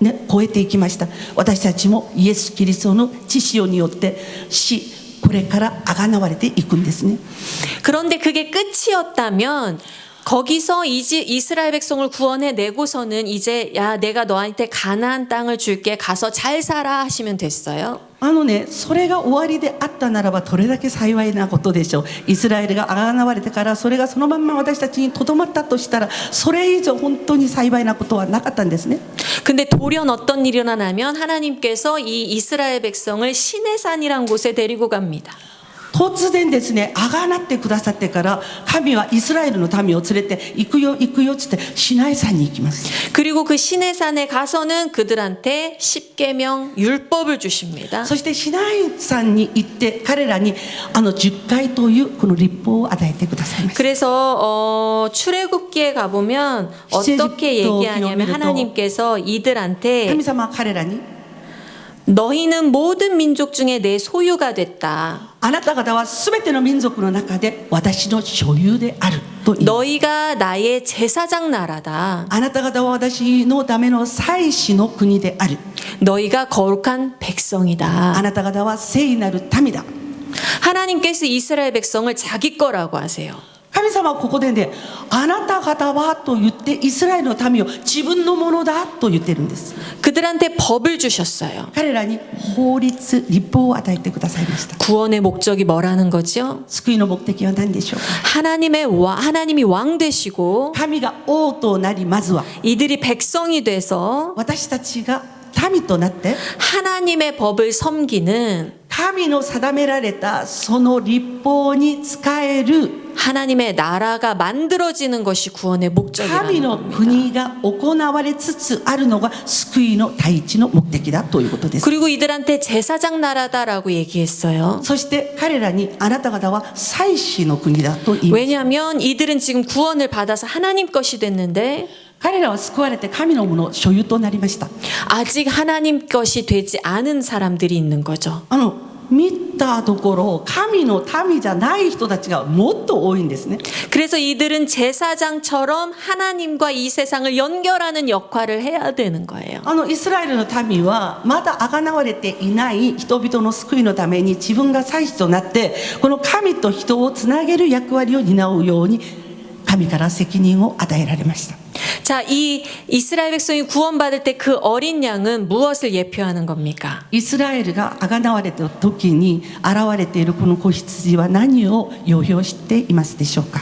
ね、超えていきました。私たちもイエス・キリストの血潮によって死これからあがなわれていくんですね。 그런데 그게 끝이었다면 거기서 이스라엘 백성을 구원해 내고서는 이제 야 내가 너한테 가나안 땅을 줄게 가서 잘 살아 하시면 됐어요. それが終わりであったならばどれだけ幸いなことでしょう。イスラエルがあがなわれてからそれがそのまんま私たちにとどまったとしたらそれ以上本当に幸いなことはなかったんですね。 근데 돌연 어떤 일이 일어나면 하나님께서 이 이스라엘 백성을 시내산이란 곳에 데리고 갑니다. 突然ですねあがなってくださってから神はイスラエルの民を連れて行くよ行くよっつってシナイ山に行きます。 그리고 그 시내산에 가서는 그들한테 십계명 율법을 주십니다. そしてシナイ山に行って彼らに10回というこの律法を与えてくださいました。 그래서 출애굽기에 가보면 어떻게 얘기하냐면 하나님께서 이들한테 神様は彼らに 너희는 모든 민족 중에 내 소유가 됐다. あなた方はすべての民族の中で私の所有であると言います。 너희가 나의 제사장 나라다. あなた方は私のための祭司の国である。 너희가 거룩한 백성이다. あなた方は聖なる民だ。 하나님께서 이스라엘 백성을 자기 거라고 하세요. 神神様はここでね、あなた方はと言ってイスラエルの民を自分のものだと言ってるんです。 그들한테 법을 주셨어요. 彼らに法律、律法を与えてくださいました。 구원의 목적이 뭐라는 거죠? 救いの目的は何でしょうか。 하나님이 왕 되시고 神が王となり、まずは 이들이 백성이 돼서 私たちが民となって 하나님의 법을 섬기는 神の定められたその律法に仕える 하나님의 나라가 만들어지는 것이 구원의 神 목적이라는 の 겁니다. 国が行われつつあるのが救いの第一の目的だということです。 그리고 이들한테 제사장 나라다라고 얘기했어요. そして彼らにあなた方は祭司の国だと言います。 왜냐하면 이들은 지금 구원을 받아서 하나님 것이 됐는데 彼らは救われて神のもの所有となりました。 아직 하나님 것이 되지 않은 사람들이 있는 거죠. 見たところ神の民じゃない人たちがもっと多いんですね。 그래서 이들은 제사장처럼 하나님과 이 세상을 연결하는 역할을 해야 되는 거예요. イスラエルの民はまだ贖われていない人々の救いのために自分が祭司となってこの神と人をつなげる役割を担うように神から責任を与えられました。 자, 이 이스라엘 백성이 구원받을 때 그 어린 양은 무엇을 예표하는 겁니까? イスラエルが贖われた時に現れているこの子羊は何を予表していますでしょうか。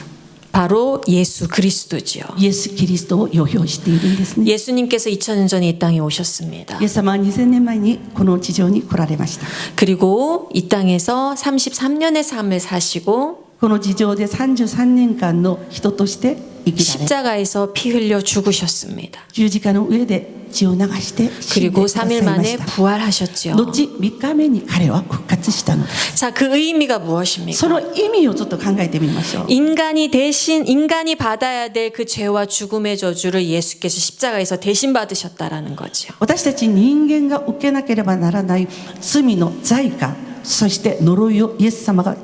바로 예수 그리스도지요. イエス・キリストを予表しているんですね。 예수님께서 2000년 전에 이 땅에 오셨습니다. イエス様は2000年前にこの地上に来られました。 그리고 이 땅에서 33년의 삶을 사시고 この地上で33年間の人として生きられ 십자가에서 피 흘려 죽으셨습니다. 十字架の上で血を流して死んで 그리고 くださ 3일 いま 만에 した。 부활하셨지요. 後3日目に彼は復活したのです。 자, 그 의미가 무엇입니까? その意味をちょっと考えてみましょう。 인간이 받아야 될 그 죄와 죽음의 저주를 예수께서 십자가에서 대신 받으셨다라는 거죠. 私たち人間が受けなければならない罪の罪過、そして呪いをイエス様が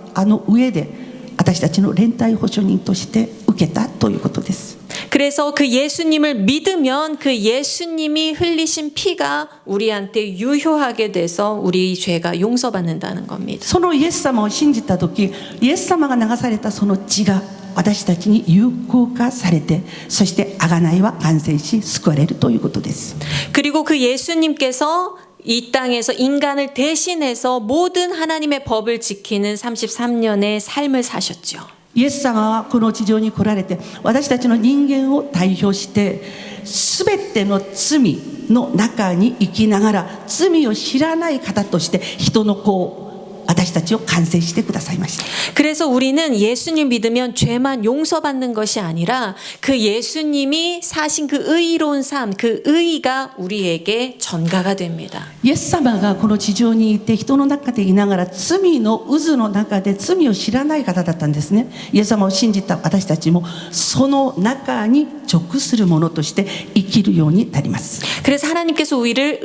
上で私たちの連帯保証人として受けたということです。 그래서 그 예수님을 믿으면 그 예수님이 흘리신 피가 우리한테 유효하게 돼서 우리 죄가 용서받는다는 겁니다. そのイエス様を信じた時、イエス様が流されたその血が私たちに有効化されて、そして贖いは完成し救われるということです。 그리고 그 예수님께서 이 땅에서 인간을 대신해서 모든 하나님의 법을 지키는 33년의 삶을 사셨죠. イエス様はこの地上に来られて私たちの人間を代表して全ての罪の中に生きながら罪を知らない方として人の子を私たちを完成してくださいました。 그래서 우리는 예수님 믿으면 죄만 용서받는 것이 아니라 그 예수님이 사신 그 의로운 삶, 그 의가 우리에게 전가가 됩니다. イエス様がこの地上にいて人の中でいながら罪の渦の中で罪を知らない方だったんですね。イエス様を信じた私たちもその中に属するものとして生きるようになります。 그래서 하나님께서 우리를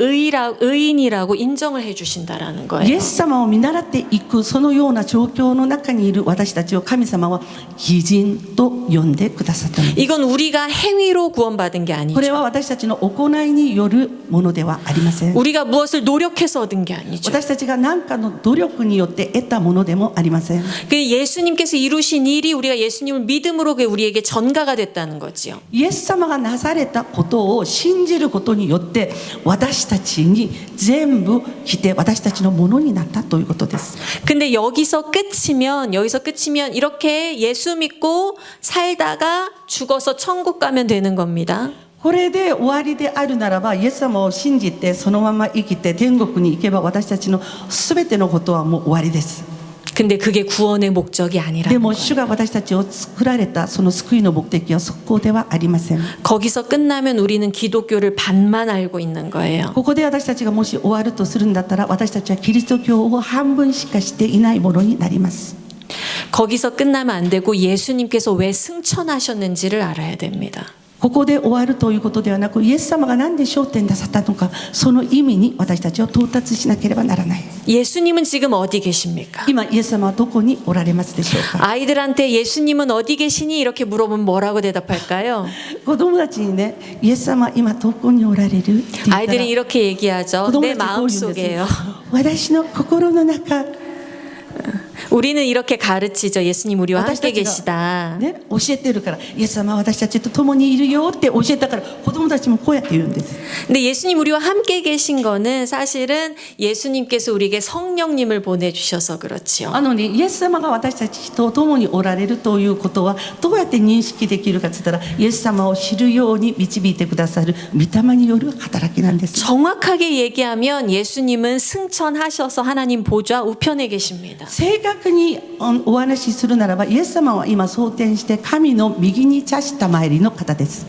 의인이라고 인정을 해주신다라는 イ 거예요. エス様を見習っていくそのような状況の中にいる私たちを神様は義人と呼んでくださったのです。 이건 우리가 행위로 구원받은 게 こ 아니죠. れは私たちの行いによるものではありません。 우리가 무엇을 노력해서 얻은 게 아니죠. 私たちが何かの努力によって得たものでもありません。 그 예수님께서 이루신 일이 우리가 예수님을 믿음으로 우리에게 전가가 됐다는 거지요. イエス様がなされたことを信じることによって私たちに全部来て私たちのものになったということです。 근데 여기서 끝이면 이렇게 예수 믿고 살다가 죽어서 천국 가면 되는 겁니다. これで終わりであるならばイエス様を信じてそのまま生きて天国に行けば私たちの全てのことはもう終わりです。 근데 그게 구원의 목적이 で 아니라는 も 거예요. 主が私たちを作られたその救いの目的はそこではありません。 거기서 끝나면 우리는 기독교를 반만 알고 있는 거예요. ここで私たちがもし終わるとするんだったら私たちはキリスト教を半分しかしていないものになります。 거기서 끝나면 안 되고 예수님께서 왜 승천하셨는지를 알아야 됩니다. ここで終わるということではなくイエス様が何で焦点なさったのかその意味に私たちは到達しなければならない。 예수님은 지금 어디 계십니까? 今イエス様はどこにおられますでしょうか。 아이들한테 예수님은 어디 계시니? 이렇게 물어보면 뭐라고 대답할까요? 子供たちにねイエス様今どこにおられるって言ったら 아이들이 이렇게 얘기하죠. 子供 내 たちこう言うんです 마음속에요. 私の心の中 우리는 이렇게 가르치죠. 예수님 우리와 私 함께 たち 계시다. が、ね、教えてるから、イエス様は私たちと共にいるよって教えたから、子供たちもこうやって言うんです。 근데 예수님 우리와 함께 계신 거는 사실은 예수님께서 우리에게 성령님을 보내주셔서 그렇지요. イエス様が私たちと共におられるということはどうやって認識できるかといったら、イエス様を知るように導いてくださる御霊による働きなんです。 정확하게 얘기하면 예수님은 승천하셔서 하나님 보좌 우편에 계십니다. 正確にお話しするならば、イエス様は今装填して神の右に茶した参りの方です。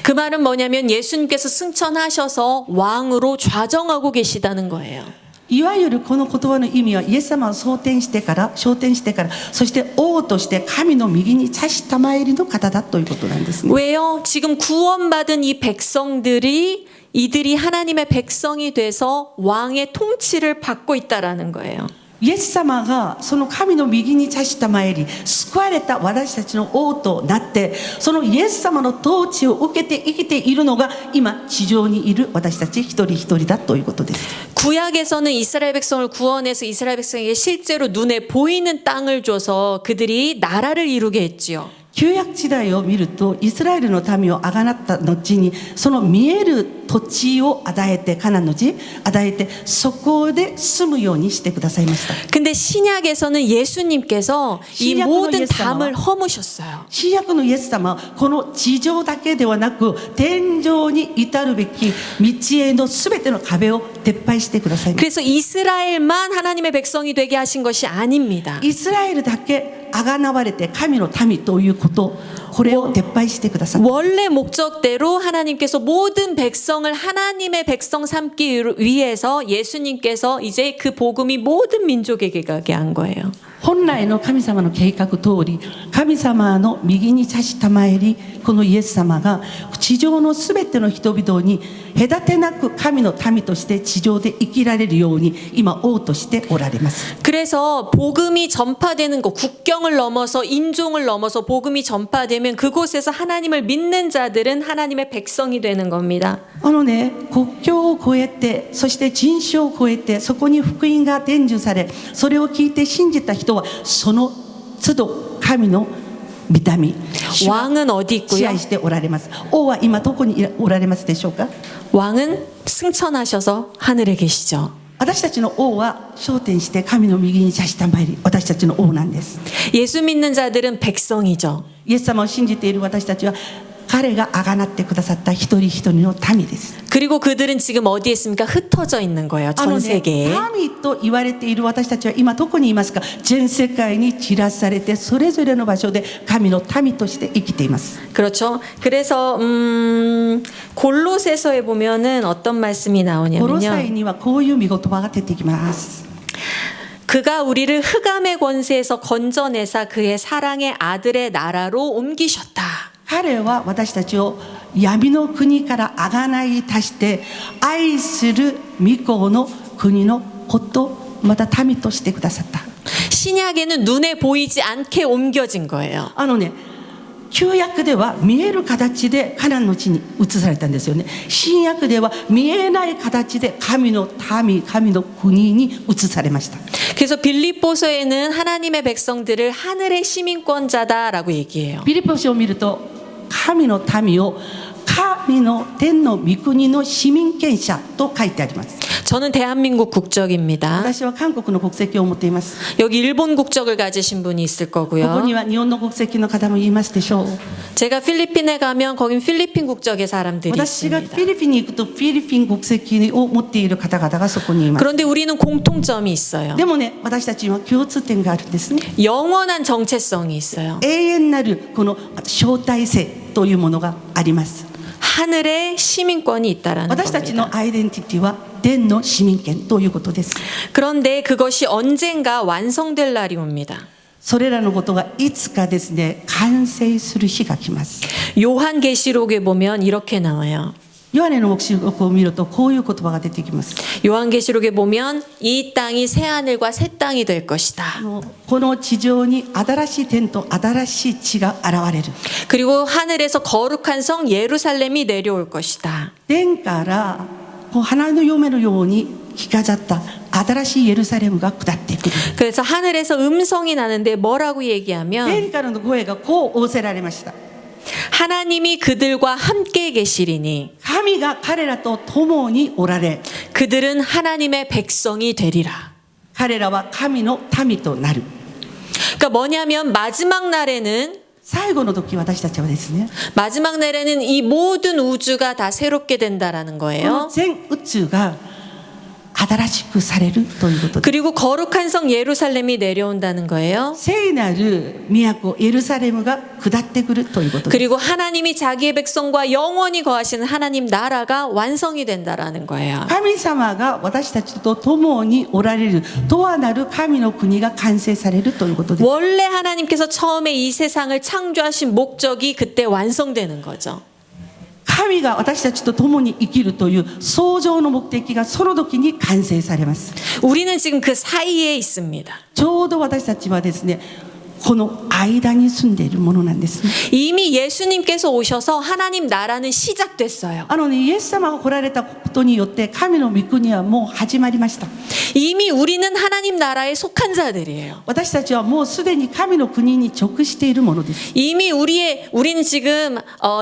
그 말은 뭐냐면 예수님께서 승천하셔서 왕으로 좌정하고 계시다는 거예요. いわゆるこの言葉の意味は、イエス様を昇天してから、そして王として神の右に茶した参りの方だということなんですね。 왜요? 지금 구원받은 이 백성들이 이들이 하나님의 백성이 돼서 왕의 통치를 받고 있다라는 거예요. イエス様がその神の右に茶した参り、救われた私たちの王となって、そのイエス様の統治を受けて生きているのが今地上にいる私たち一人一人だということです。 구약에서는 이스라엘 백성을 구원해서 이스라엘 백성에게 실제로 눈에 보이는 땅을 줘서 그들이 나라를 이루게 했지요. 旧約時代を見ると、イスラエルの民をあがなった後に、その見える土地を与えて、カナンの地与えて、そこで住むようにしてくださいました。 근데 신약에서는 예수님께서 이 신약의 모든 예수様. 담을 허무셨어요. 新約のイエス様はこの地上だけではなく、天上に至るべき道へのすべての壁を撤廃してくださいました。 그래서 이스라엘만 하나님의 백성이 되게 하신 것이 아닙니다. イスラエルだけあがなわれて神の民ということ、これを撤廃してください。 원래 목적대로 하나님께서 모든 백성을 하나님의 백성 삼기 위해서 예수님께서 이제 그 복음이 모든 민족에게 가게 한 거예요. 本来の神様の計画通り、神様の右に茶した参り、このイエス様が地上のすべての人々に隔てなく神の民として地上で生きられるように今王としておられます。 그래서 복음이 전파되는 것, 국경을 넘어서 인종을 넘어서 복음이 전파되면 그곳에서 하나님을 믿는 자들은 하나님의 백성이 되는 겁니다. 国境を越えて、そして人種を越えて、そこに福音が伝授され、それを聞いて信じた人はその都度神の御民、 왕은 어디 支 있고요? 配しておられます。王は今どこにおられますでしょうか。 왕은 승천하셔서 하늘에 계시죠. 私たちの王は昇天して神の右に茶した参り、私たちの王なんです。 예수 믿는 자들은 백성이죠. イエス様を信じている私たちは、彼があがなってくださった一人一人の民です。 그리고 그들은 지금 어디에 있습니까? 흩어져 있는 거예요. 전 세계에. 民と言われている私たちは今どこにいますか。全世界に散らされて、それぞれの場所で神の民として生きています。 그렇죠. 그래서 골로새서에 보면은 어떤 말씀이 この 나오냐면요. 際にはこういう見言葉が出てきます。 그가 우리를 흑암의 권세에서 건져내사 그의 사랑의 아들의 나라로 옮기셨다. 彼は私たちを闇の国からあがない足して愛する御子の国のことまた民としてくださった。 신약에는 눈에 보이지 않게 옮겨진 거예요. 旧約では見える形でカナンの地に移されたんですよね。新約では見えない形で神の民、神の国に移されました。 그래서 빌립보서에는 하나님의 백성들을 하늘의 시민권자다라고 얘기해요. フィリピ書を見ると神の民を神の天の御国の市民権者と書いてあります。 저는 대한민국 국적입니다. 私は韓国の国籍を持っています。 여기 일본 국적을 가지신 분이 있을 ここ 거고요. には日本の国籍の方もいますでしょう。 제가 필리핀에 가면 거긴 필리핀 국적의 사람들이 私が 있습니다. フィリピンに行くとフィリピン国籍を持っている方々がそこにいます。 그런데 우리는 공통점이 있어요. でもね、私たちには共通点があるんですね。 영원한 정체성이 있어요. 永遠なるこの招待性というものがあります。 하늘의 시민권이 있다라는 私たち 겁니다. のアイデンティティは天の市民権ということです。 그런데 그것이 언젠가 완성될 날이 옵니다. それらのことがいつかですね、完成する日が来ます。 요한계시록에 보면 이렇게 나와요. ヨハネの黙示録を見るとこういう言葉が出てきます。 요한계시록에 보면 이 땅이 새 하늘과 새 땅이 될 것이다. この地上に新しい天と新しい地が現れる。 그리고 하늘에서 거룩한 성 예루살렘이 내려올 것이다. 天からこう花の嫁のように着飾った新しいエルサレムが下ってくる。 그래서 하늘에서 음성이 나는데 뭐라고 얘기하면 天からの声がこう仰せられました。 하나님이 그들과 함께 계시리니 神が彼らと共におられ、 그들은 하나님의 백성이 되리라. 彼らは神の民となる。 그러니까 뭐냐면 마지막 날에는 最後の時私たちはですね、 마지막 날에는 이 모든 우주가 다 새롭게 된다라는 この 거예요. 全宇宙が新しくされるということで、 그리고 거룩한 성 예루살렘이 내려온다는 거예요. 聖なる都エルサレムが下ってくるということです。 그리고 하나님이 자기의 백성과 영원히 거하시는 하나님 나라가 완성이 된다라는 거예요. 神様が私たちと共におられるとはなる神の国が完成されるということです。 원래 하나님께서 처음에 이 세상을 창조하신 목적이 그때 완성되는 거죠. 神が私たちと共に生きるという創造の目的がその時に完成されます。 우리는 지금 그 사이에 있습니다. ちょうど私たちはですね、この間に住んでいるものなんですね。 이미 예수님께서 오셔서 하나님 나라는 시작됐어요. イエス様が来られたことによって神の御国はもう始まりました。 이미 우리는 하나님 나라에 속한 자들이에요. 私たちはもうすでに神の国に属しているものです。 이미 우리는 지금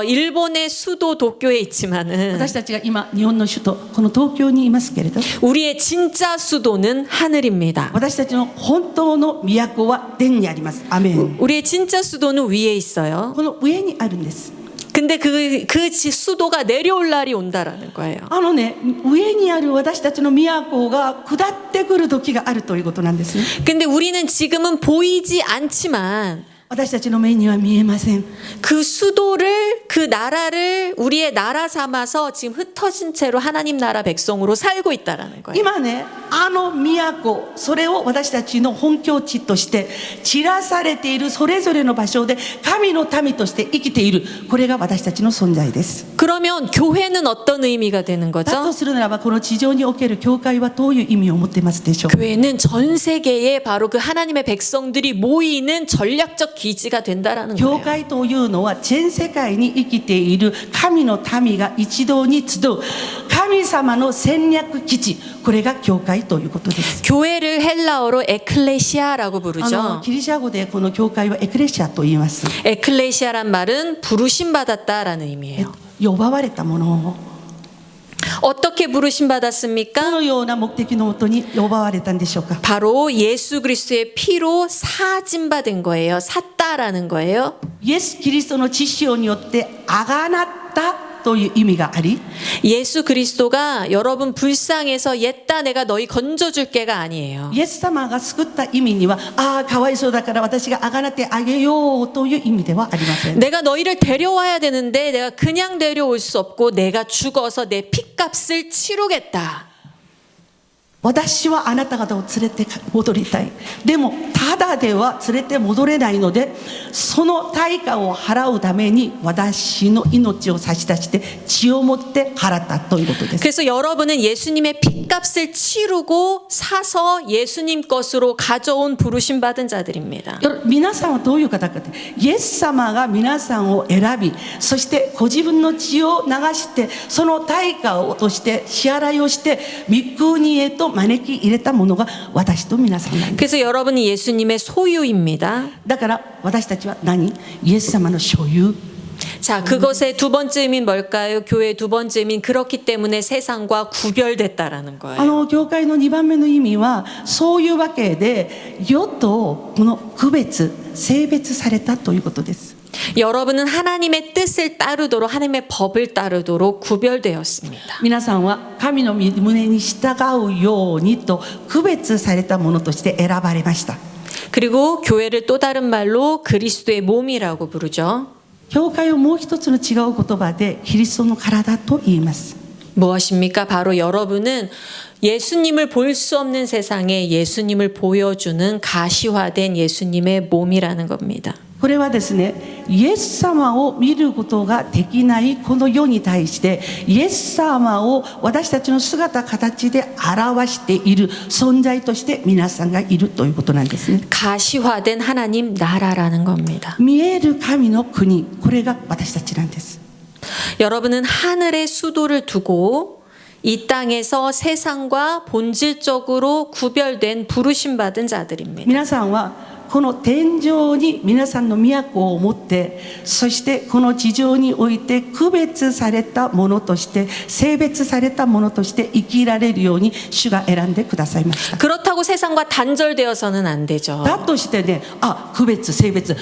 일본의 수도 도쿄에 있지만은 私たちが今日本の首都この東京にいますけれど、 우리의 진짜 수도는 하늘입니다. 私たちの本当の都は天にあります。アメン。 우리의 진짜 수도는 위에 있어요. この上にあるんです。 근데 그 수도가 내려올 날이 온다라는 거예요. 上にある私たちの都が下ってくる時があるということなんですね。 근데 우리는 지금은 보이지 않지만 私たちの目には見えません。 그 수도를 그 나라를 우리의 나라 삼아서 지금 흩어진 채로 하나님 나라 백성으로 살고 있다라는 거예요. 今ね、都、それを私たちの本拠地として散らされているそれぞれの場所で神の民として生きている、これが私たちの存在です。 그러면 교회는 어떤 의미가 되는 だと 거죠? するならば、この地上における教会はどういう意味を持っていますでしょう。 교회는 전 세계에 바로 그 하나님의 백성들이 모이는 전략적 기지가 된다라는 教 거예요. 会というのは全世界に生きている神の民が一堂に集う神様の戦略基地、これが教会ということです。 교회를 헬라어로 에클레시아라고 부르죠. ギリシャ語でこの教会はエクレシアと言います。 에클레시아란 말은 부르심 받았다라는 의미예요. 呼ばれたものを 어떻게 부르심 ど 받았습니까? のような目的のもとに呼ばれたんでしょうか。 바로 예수 그리스도의 피로 사진 받은 거예요. 샀다라는 거예요. イエス・キリストの血潮によってあがなったという意味があり、 예수 그리스도가 여러분 불쌍해서 옛다 내가 너희 건져줄게가 아니에요. イエス様が救った意味には、かわいそうだから私があがなってあげようという意味ではありません。 내가 너희를 데려와야 되는데 내가 그냥 데려올 수 없고 내가 죽어서 내 피값을 치르겠다. 私はあなた方を連れて戻りたい。でもただでは連れて戻れないので、その対価を払うために私の命を差し出して血を持って払ったということです。 그래서 여러분은 예수님의 피값을 치르고 사서 예수님 것으로 가져온 부르심 받은 자들입니다. 皆さんはどういう方かって、イエス様が皆さんを選び、そしてご自分の血を流してその対価をとして支払いをして御国へと招き入れたものが私と皆さんなんです。 그래서 여러분은 예수님의 소유입니다. だから私たちは何？イエス様の所有。 자, 그것의 두 번째 의미는 뭘까요? 교회의 두 번째 의미는 그렇기 때문에 세상과 구별됐다라는 거예요. 教会の2番目の意味はそういうわけで世とこの区別性別されたということです。 여러분은 하나님의 뜻을 따르도록 하나님의 법을 따르도록 구별되었습니다. 皆さんは神の旨に従うようにと区別されたものとして選ばれました。 그리고 교회를 또 다른 말로 그리스도의 몸이라고 부르죠. 教会をもう一つの違う言葉でキリストの体と言います。 무엇입니까? 바로 여러분은 예수님을 볼 수 없는 세상에 예수님을 보여주는 가시화된 예수님의 몸이라는 겁니다. これはですね、イエス様を見ることができないこの世に対してイエス様を私たちの姿形で表している存在として皆さんがいるということなんですね。 가시화된 하나님 나라라는 겁니다. 見える神の国、これが私たちなんです。 여러분은 하늘의 수도를 두고 이 땅에서 세상과 본질적으로 구별된 부르심 받은 자들입니다. 皆さんはこの天上に皆さんの都を持って、そしてこの地上において区別されたものとして、性別されたものとして生きられるように主が選んでくださいました。 그렇다고 세상과 단절되어서는 안 되죠. だとしてね、区別性別、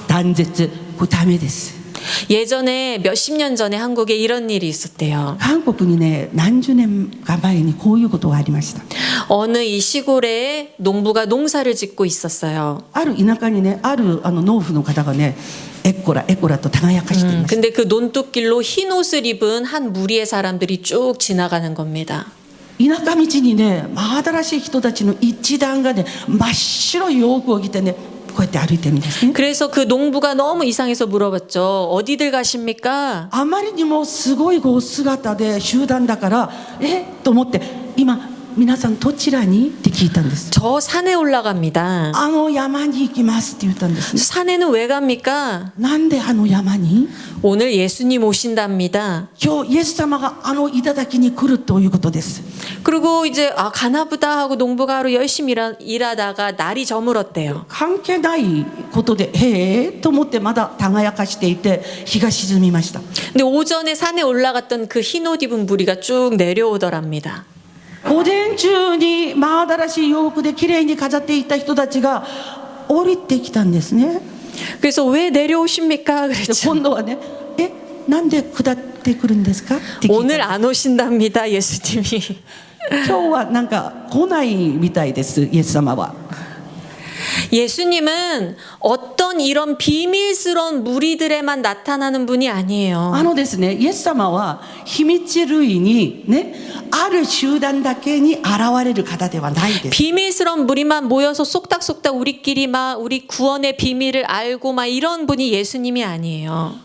断絶、これダメです。 예전에 몇십 년 전에 한국에 이런 일이 있었대요. 韓国にね、何十年か前にこういうことがありました。 어느 이 시골에 농부가 농사를 짓고 있었어요. ある田舎にね、ある農夫の方がね、エッコラと輝かしています。 근데 그 논뚝길로 흰 옷을 입은 한 무리의 사람들이 쭉 지나가는 겁니다. 田舎道にね、真新しい人たちの一団がね、真っ白い洋服を着てね、こうやって歩いてるんですね。 그래서 그 농부가 너무 이상해서 물어봤죠. 어디들 가십니까? あまりにもすごいこう姿で集団だから、と思って、今皆さんどちらにって聞いたんです。 저 산에 올라갑니다. 山に行きますって言ったんですね。 산에는 왜 갑니까? なんで山に？ 오늘 예수님 오신답니다. 今日イエス様が頂に来るということです。 그리고 이제 가나보다 하고 농부가 하루 열심히 일하다가 날이 저물었대요. 関係ないことでへえと思ってまだ輝かしていて日が沈みました。 근데 오전에 산에 올라갔던 그 흰 옷 입은 무리가 쭉 내려오더랍니다. 午前中に真新しい洋服できれいに飾っていた人たちが降りてきたんですね。 그래서 왜 내려오십니까? 그랬죠. 今度はね、なんで下ってくるんですかって聞いた。 오늘 안 오신답니다, 예수님이. 今日はなんか来ないみたいです、イエス様は。 예수님은 어떤 이런 비밀스러운 무리들에만 나타나는 분이 아니에요. ですね、イエス様は秘密類にね、ある集団だけに現れる方ではないです。 비밀스러운 무리만 모여서 쏙닥쏙닥 우리끼리 막 우리 구원의 비밀을 알고 막 이런 분이 예수님이 아니에요.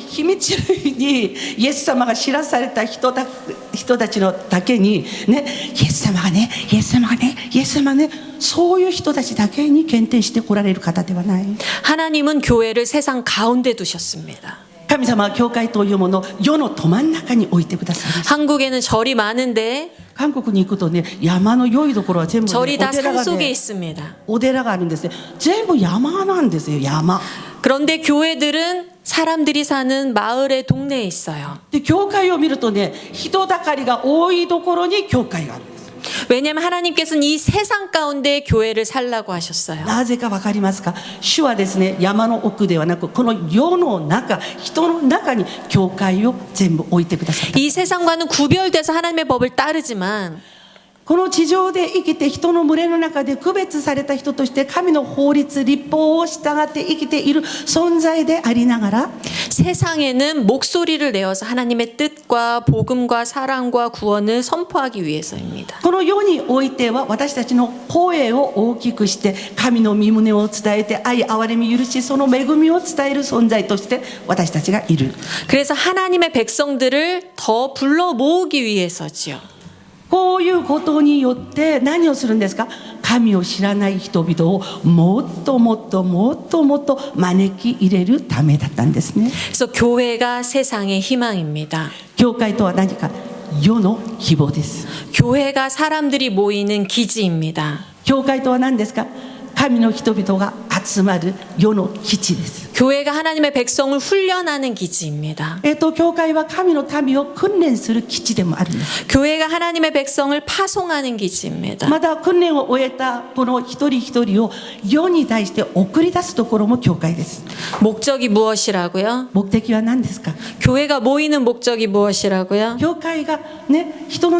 秘密類にイエス様が知らされた人たちのだけにね、イエス様がね、イエス様がね、イエス様ね、そういう人たちだけに検定してこられる方ではない。 하나님은 교회를 세상 가운데 두셨습니다. 神様は教会というものを世のど真ん中に置いてくださいました。 한국에는 절이 많은데 韓国に行くとね、山の良いところは全部、ね、 절이 다 お寺が 산속에 ね、 있습니다. お寺があるんですね。全部山なんですよ、山。 그런데 교회들은 사람들이 사는 마을의 동네에 있어요. で、教会を見るとね、人だかりが多いところに教会があるんです。 왜냐하면 하나님께서는 이 세상 가운데 교회를 살라고 하셨어요. なぜかわかりますか？主はですね、山の奥ではなくこの世の中、人の中に教会を全部置いてくださった。 이 세상과는 구별돼서 하나님의 법을 따르지만 この地上で生きて人の群れの中で区別された人として神の法律律法を従って生きている存在でありながら 세상에는 목소리를 내어서 하나님의 뜻과 복음과 사랑과 구원을 선포하기 위해서입니다. この世においては私たちの声を大きくして神の御胸を伝えて愛憐れみ許しその恵みを伝える存在として私たちがいる。 그래서 하나님의 백성들을 더 불러 모으기 위해서지요. こういうことによって何をするんですか？神を知らない人々をもっともっともっともっと招き入れるためだったんですね。 그래서 교회가 세상의 희망입니다. 教会とは何か？世の希望です。 교회가 사람들이 모이는 기지입니다. 教会とは何ですか？神の人々が集まる世の基地です。 교회가 하나님의 백성을 훈련하는 기지입니다. 教会は神の民を訓練する基地でもあるんです。 교회가 하나님의 백성을 파송하는 기지입니다. また訓練を終えたこの一人一人を世に対して送り出すところも教会です。 목적이 무엇이라고요? 目的は何ですか？ 교회가 모이는 목적이 무엇이라고요? 教会がね、人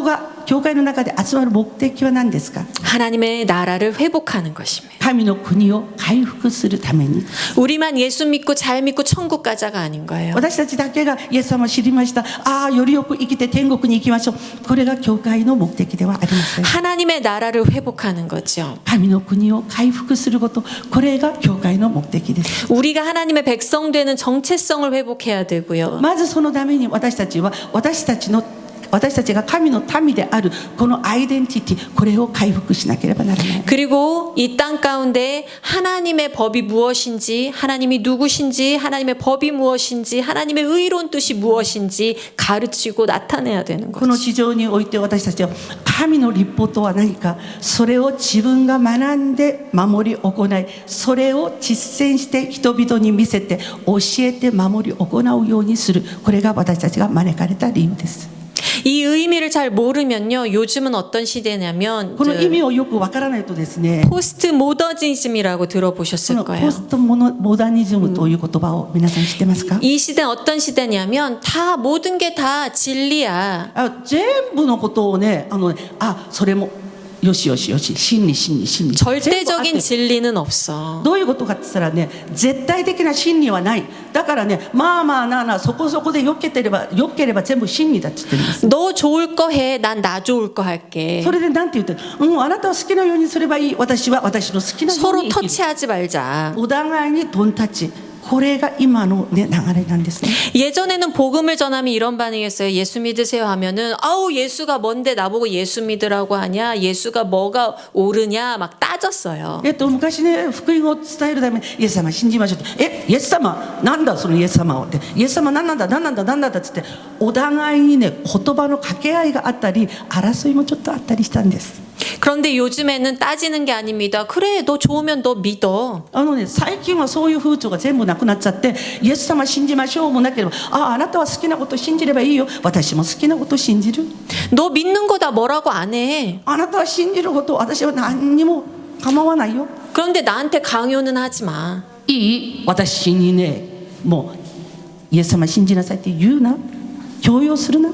が教会の中で集まる目的は何ですか？ 하나님의 나라를 회복하는 것입니다. 神の国を回復するために。 우리만 예수 믿고 잘 믿고 천국 가자가 아닌 거예요. 私たちだけがイエス様を知りました。よりよく生きて天国に行きましょう。これが教会の目的ではありません。 하나님의 나라를 회복하는 거죠. 神の国を回復すること、これが教会の目的です。 우리가 하나님의 백성 되는 정체성을 회복해야 되고요. まずそのために私たちは私たちの私たちが神の民であるこのアイデンティティ、これを回復しなければならない。 그리고 이 땅 가운데 하나님의 법이 무엇인지, 하나님이 누구신지, 하나님의 법이 무엇인지, 하나님의 의로운 뜻이 무엇인지 가르치고 나타내야 되는 この 거죠. 地上において私たちは神の律法とは何か、それを自分が学んで守り行い、それを実践して人々に見せて教えて守り行うようにする、これが私たちが招かれた理由です。 이 의미를 잘 모르면요, 요즘은 어떤 시대냐면 この意味をよくわからないとですね、 포스트 모더니즘이라고 こ 들어보셨을 の 거예요. ポストモダニズムという言葉を皆さん知ってますか？ 이 시대는 어떤 시대냐면 다 모든 게 다 진리야. 全部のことをね、それもよしよしよし、真理真理真理、 절대적인 진리는 없어. どういうことかって言ったらね、絶対的な真理はない。だからね、まあまあなあなあ、そこそこでよければ全部真理だって言ってるんです。 너 좋을 거 해. 난 나 좋을 거 할게. それでなんて言ってる、あなたは好きなようにすればいい、私は私の好きなよう 서로 に生きる。 터치하지 말자. お互いにドンタッチ、これが今の、ね、流れなんですね。 예전에는 복음을 전하면 이런 반응이었어요. 예수 믿으세요 하면은 아우 예수가 뭔데 나보고 예수 믿으라고 하냐, 예수가 뭐가 옳으냐 막 따졌어요. 昔ね、福音を伝えるためにイエス様信じましょうって、イエス様なんだそのイエス様をって、イエス様なんなんだなんなんだなんなんだっつって、お互いにね、言葉の掛け合いがあったり争いもちょっとあったりしたんです。 그런데 요즘에는 따지는 게 아닙니다. 그래 너 좋으면 너 믿어. ね、最近はそういう風潮が全部なくなっちゃって、イエス様信じましょうもなければ、あなたは好きなことを信じればいいよ、私も好きなことを信じる。 너 믿는 거다 뭐라고 안 해. あなたは信じること、私は何にも構わないよ。 그런데 나한테 강요는 하지 마. いい？私にね、もうイエス様信じなさいって言うな、強要するな。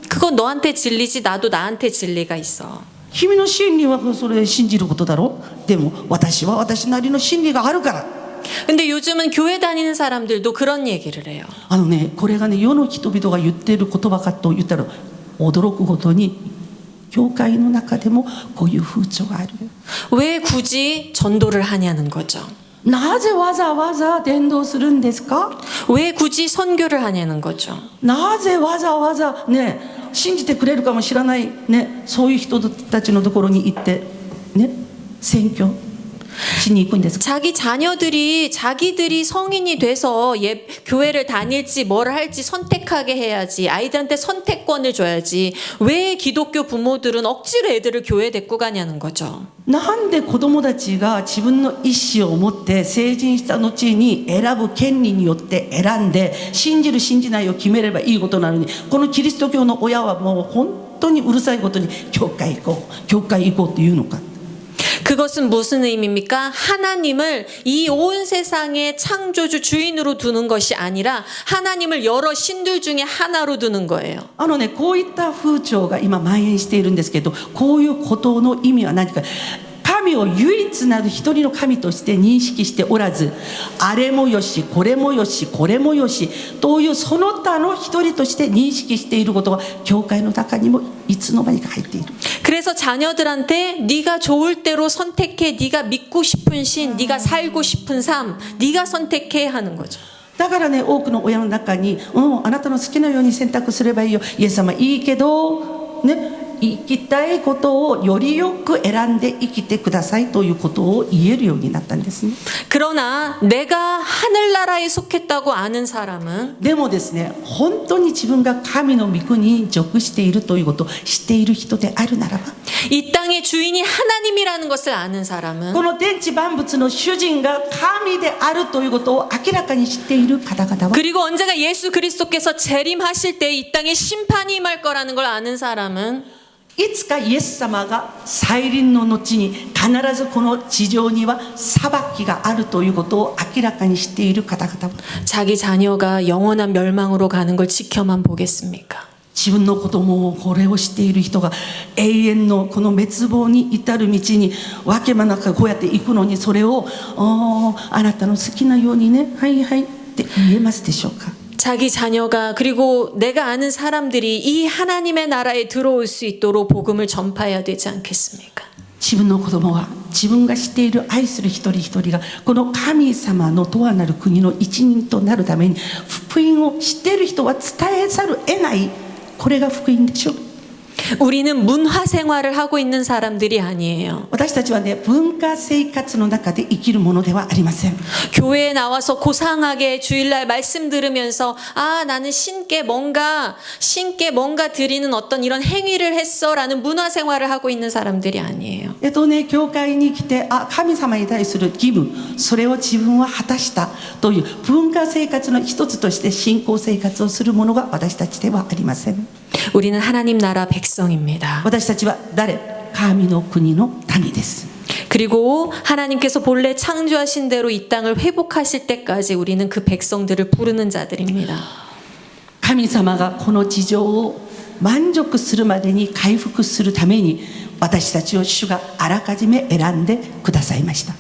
그건 너한테 진리지 나도 나한테 진리가 있어. 君の真理はそれで信じることだろう。でも私は私なりの真理があるから。 근데 요즘은 교회 다니는 사람들도 그런 얘기를 해요. ね、これがね、世の人々が言っている言葉かと言ったら驚くほどに、教会の中でもこういう風潮がある。 왜 굳이 전도를 하냐는 거죠. なぜわざわざ伝道するんですか？ 왜 굳이 선교를 하냐는 거죠. なぜわざわざね、信じてくれるかもしれないね、そういう人たちのところに行ってね、宣教しに行くんですか？ 자기 자기들이 성인이 돼서 교회를 다닐지 뭘 할지 선택하게 해야지. 아이들한테 선택권을 줘야지. 왜 기독교 부모들은 억지로 애들을 교회 데리고 가냐는 거죠. なんで子供たちが自分の意思を持って成人した後に選ぶ権利によって選んで、信じる信じないを決めればいいことなのに、このキリスト教の親はもう本当にうるさいことに教会行こうっていうのか。 그것은 무슨 의미입니까? 하나님을 이 온 세상의 창조주 주인으로 두는 것이 아니라 하나님을 여러 신들 중에 하나로 두는 거예요. ね、こういった風潮が今蔓延しているんですけど、こういうことの意味は何か。神を唯一なる一人の神として認識しておらず、あれもよしこれもよしこれもよしというその他の一人として認識していることが教会の中にもいつの間にか入っている。 그래서 자녀들한테 네가 좋을 대로 선택해. 네가 믿고 싶은 신, 네가 살고 싶은 삶, 네가 선택해 하는 거죠. だからね、多くの親の中に、あなたの好きなように選択すればいいよ、イエス様いいけどね、生きたいことをよりよく選んで生きてくださいということを言えるようになったんですね。 그러나 내가 하늘나라에 속했다고 아는 사람은 でもですね、本当に自分が神の御国に属しているということを知っている人であるならば、 이 땅의 주인이 하나님이라는 것을 아는 사람은 この天地万物の主人が神であるということを明らかに知っている方々は、 그리고 언제가 예수 그리스도께서 재림하실 때 이 땅에 심판이 임할 거라는 걸 아는 사람은 いつかイエス様が再臨の後に必ずこの地上には裁きがあるということを明らかにしている方々は、 자기 자녀가 영원한 멸망으로 가는 걸 지켜만 보겠습니까? 自分の子供をこれをしている人が永遠のこの滅亡に至る道にわけもなくこうやって行くのに、それをあなたの好きなようにね、はいはいって言えますでしょうか？ 자기 자녀가 그리고 내가 아는 사람들이 이 하나님의 나라에 들어올 수 있도록 복음을 전파해야 되지 않겠습니까? 自分の子供は自分が知っている愛する一人一人がこの神様の永遠なる国の一人となるために、福音を知っている人は伝えざるを得ないこれが福音でしょ。 우리는 문화 생활을 하고 있는 사람들이 아니에요. 私たちはね、文化生活の中で生きるものではありません。 교회에 나와서 고상하게 주일날 말씀 들으면서 아 나는 신께 뭔가 드리는 어떤 이런 행위를 했어라는 문화 생활을 하고 있는 사람들이 아니에요. 教会に来て、神様に対する義務、それを自分は果たしたという文化生活の一つとして信仰生活をするものが私たちではありません。 우리는 하나님 나라 백성입니다. 私たちは誰？神の国の民です。 그리고 하나님께서 본래 창조하신 대로 이 땅을 회복하실 때까지 우리는 그 백성들을 부르는 자들입니다. 神様がこの地上を満足するまでに回復するために私たちを主があらかじめ選んでくださいました。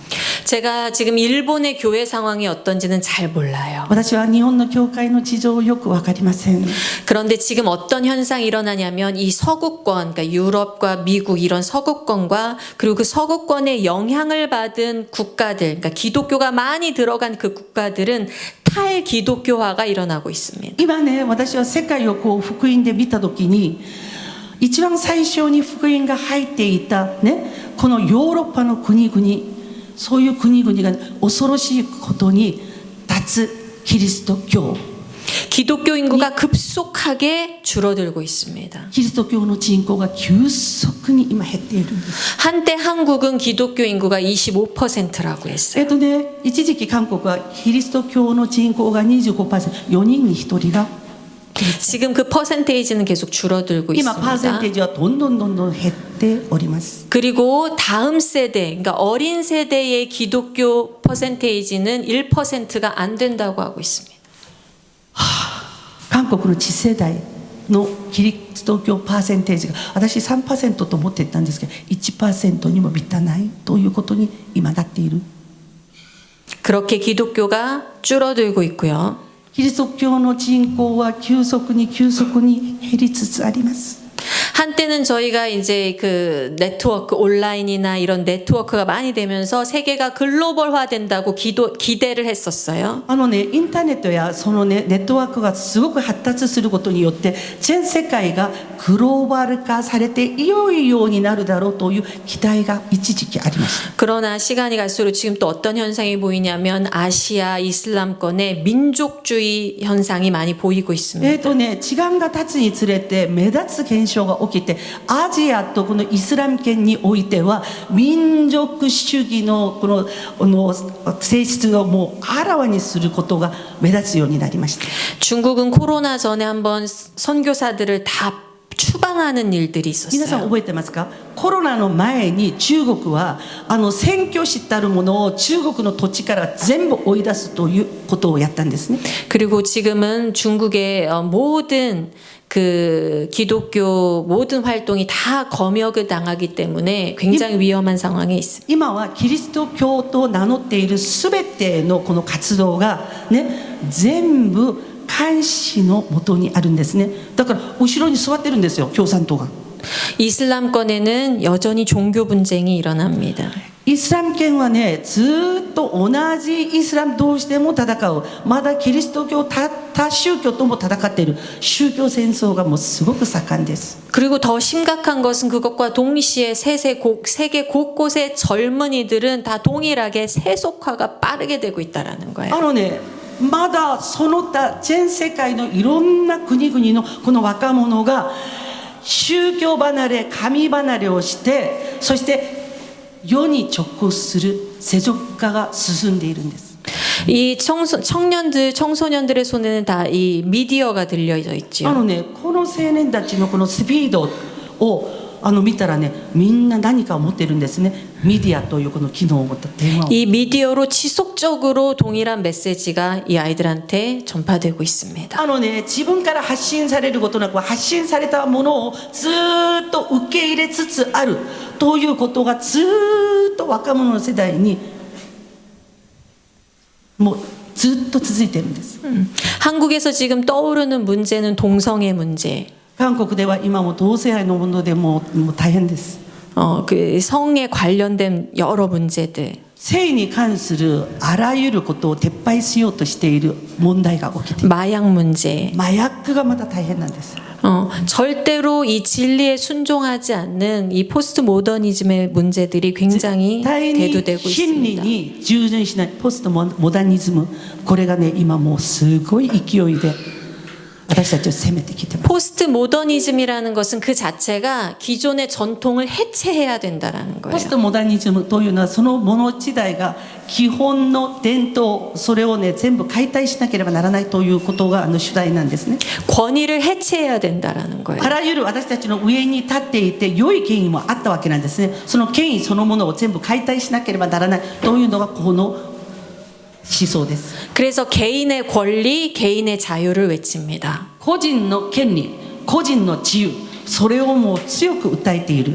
제가 지금 일본의 교회 상황이 어떤지는 잘 몰라요. 私は日本の教会の事情をよくわかりません。 그런데 지금 어떤 현상이 일어나냐면 이 서구권, 그러니까 유럽과 미국 이런 서구권과 그리고 그 서구권의 영향을 받은 국가들, 그러니까 기독교가 많이 들어간 그 국가들은 탈기독교화가 일어나고 있습니다. 今ね、私は世界を福音で見たときに一番最初に福音が入っていたね、このヨーロッパの国々、そういう国々が恐ろしいことに脱キリスト教、 기독교 인구가 급속하게 줄어들고 있습니다. キリスト教の人口が急速に今減っているんです。 한때 한국은 기독교 인구가 25%라고 했어요. 一時期韓国はキリスト教の人口が 25%、4人に1人が 지금 그 퍼센테이지는 계속 줄어들고 今 있습니다. パーセンテージはどんどん減っております。 그리고 다음 세대, 그러니까 어린 세대의 기독교 퍼센테이지는 1%가 안 된다고 하고 있습니다. 韓国の次世代のキリスト教パーセンテージが私 3% と思っていたんですけど 1% にも満たないということに今なっている。 그렇게 기독교가 줄어들고 있고요. キリスト教の人口は急速に減りつつあります。 한때는 저희가 이제 그 네트워크 온라인이나 이런 네트워크가 많이 되면서 세계가 글로벌화 된다고 기대를 했었어요. インターネットやそのね、ネットワークがすごく発達することによって全世界がグローバル化されていよいよになるだろうという期待が一時期ありました。 그러나 시간이 갈수록 지금 또 어떤 현상이 보이냐면 아시아 이슬람권의 민족주의 현상이 많이 보이고 있습니다. 時間が経つにつれて目立つ現象が起きて、アジアとこのイスラム圏においては民族主義のこの性質をもうあらわにすることが目立つようになりました。 중국은 코로나 전에 한번 선교사들을 다 추방하는 일들이 皆さん 있었어요. 覚えてますか？コロナの前に中国は宣教師たるものを中国の土地から全部追い出すということをやったんですね。 그리고 지금은 중국의 모든 그 기독교 모든 활동이 다 검역을 당하기 때문에 굉장히 위험한 상황에 있습니다. 今はキリスト教と名乗っているすべてのこの活動がね、全部監視のもとにあるんですね。だから後ろに座ってるんですよ、共産党が。 이슬람권에는 여전히 종교 분쟁이 일어납니다. イスラム圏はね、ずっと同じイスラム同士でも戦う、まだキリスト教他宗教とも戦っている宗教戦争がもうすごく盛んです。 그리고 더 심각한 것은 그것과 동시에 세계 곳곳의 젊은이들은 다 동일하게 세속화가 빠르게 되고 있다라는 거예요. まだその他全世界のいろんな国々のこの若者が宗教離れ、神離れをして、そして世に直行する世俗化が進んでいるんです。 이 청소년들의 손에는 다 이 미디어가 들려져 있죠. この青年たちのこのスピードを見たらね、みんな何かを持っているんですね。メディアというこの機能を持った電話を。 이 미디어로 지속적으로 동일한 메시지가 이 아이들한테 전파되고 있습니다. 自分から発信されることなく発信されたものをずっと受け入れつつあるということがずっと若者の世代にもうずっと続いているんです。 한국에서 지금 떠오르는 문제는 동성애 문제. 韓国では今も同性愛の問題でもう大変です。 그 성에 관련된 여러 문제들. 性に関するあらゆることを撤廃しようとしている問題が起きている。 마약 문제. 麻薬がまた大変なんです。 절대로 이 진리에 순종하지 않는 이 포스트 모더니즘의 문제들이 굉장히 絶対に 대두되고 真理 있습니다. に従順しないポストモダニズム、これがね今もうすごい勢いで私たちを攻めてきてます。 포스트 모더니즘이라는 것은 그 자체가 기존의 전통을 해체해야 된다라는 ポ 거예요. ストモダニズムというのはそのもの自体が基本の伝統、それをね全部解体しなければならないということが主題なんですね。 권위를 해체해야 된다라는 거예요. あらゆる私たちの上に立っていて良い権威もあったわけなんですね。その権威そのものを全部解体しなければならないというのがこの思想です。 그래서 개인의 권리, 개인의 자유를 외칩니다. 個人の権利、個人の自由、それをもう強く訴えている。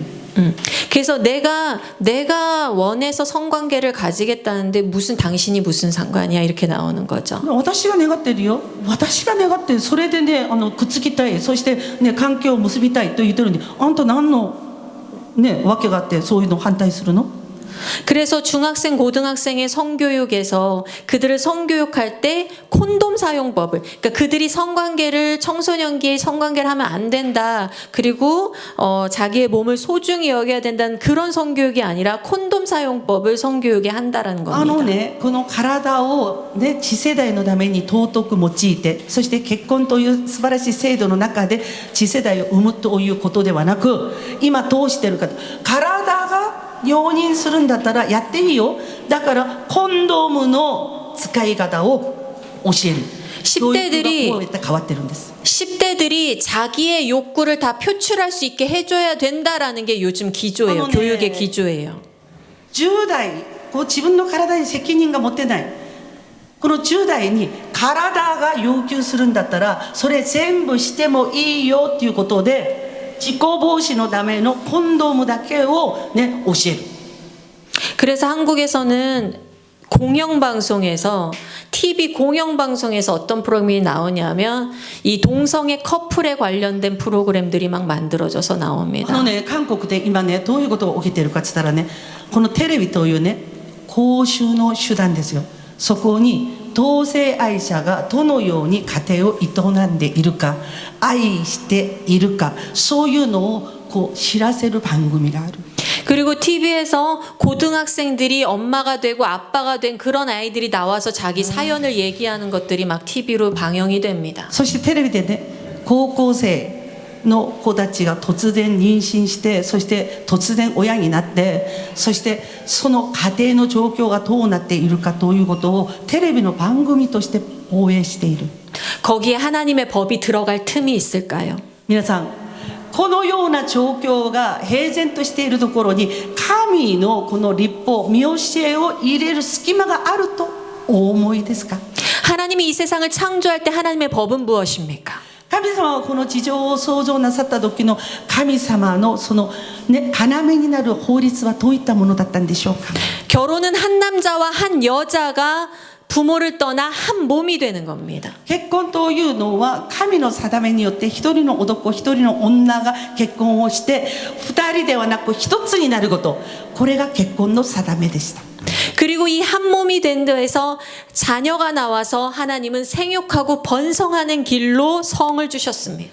그래서 내가 원해서 성관계를 가지겠다는데 무슨 당신이 무슨 상관이야 이렇게 나오는 거죠. 私が願っているよ、私が願ってそれでねくっつきたい、そしてね関係を結びたいと言ってるのに、あんた何のねわけがあってそういうのを反対するの？ 그래서 중학생, 고등학생의 성교육에서 그들을 성교육할 때 콘돔 사용법을, 그러니까 그들이 성관계를 청소년기에 성관계를 하면 안 된다. 그리고 자기의 몸을 소중히 여겨야 된다는 그런 성교육이 아니라 콘돔 사용법을 성교육에 한다라는 あの 겁니다. ねこの体をね次世代のために尊く用いて、そして結婚という素晴らしい制度の中で次世代を生むということではなく、今どうしてるか、体が容認するんだったらやっていいよ。だからコンドームの使い方を教える。 10대들이 教育がこう変わってるんです。 10대들이 자기의 욕구를 다 표출할 수 있게 해줘야 된다라는 게 요즘 기조예요. 네. 교육의 기조예요. 10代こう自分の体に責任が持ってない、この10代に体が要求するんだったらそれ全部してもいいよっていうことで、事故防止のためのコンドームだけをね教える。 그래서 한국에서는 공영방송에서 TV 공영방송에서 어떤 프로그램이 나오냐면 이 동성애 커플에 관련된 프로그램들이 막 만들어져서 この 나옵니다. ね韓国で今ねどういうことが起きてるかって言ったらね、このテレビというね公衆の手段ですよ。そこに同性愛者がどのように家庭を営んでいるか、愛しているか、そういうのをこう知らせる番組がある。 그리고 TV에서 고등학생들이 엄마가 되고 아빠가 된 그런 아이들이 나와서 자기 사연을 얘기하는 것들이 막 TV로 방영이 됩니다. そしてテレビでね高校生の子たちが突然妊娠して、そして突然親になって、そしてその家庭の状況がどうなっているかということをテレビの番組として放映している。 거기에 하나님의 법이 들어갈 틈이 있을까요? 皆さんこのような状況が平然としているところに神のこの律法見教えを入れる隙間があるとお思いですか？ 하나님이 이 세상을 창조할 때 하나님의 법은 무엇입니까? 神様はこの地上を創造なさった時の神様のそのね要になる法律はどういったものだったんでしょうか？ 결혼은 한 남자와 한 여자가 부모를 떠나 한 몸이 되는 겁니다. 結婚というのは神の定めによって一人の男一人の女が結婚をして二人ではなく一つになること、これが結婚の定めでした。 그리고 이 한 몸이 된 데에서 자녀가 나와서 하나님은 생육하고 번성하는 길로 성을 주셨습니다.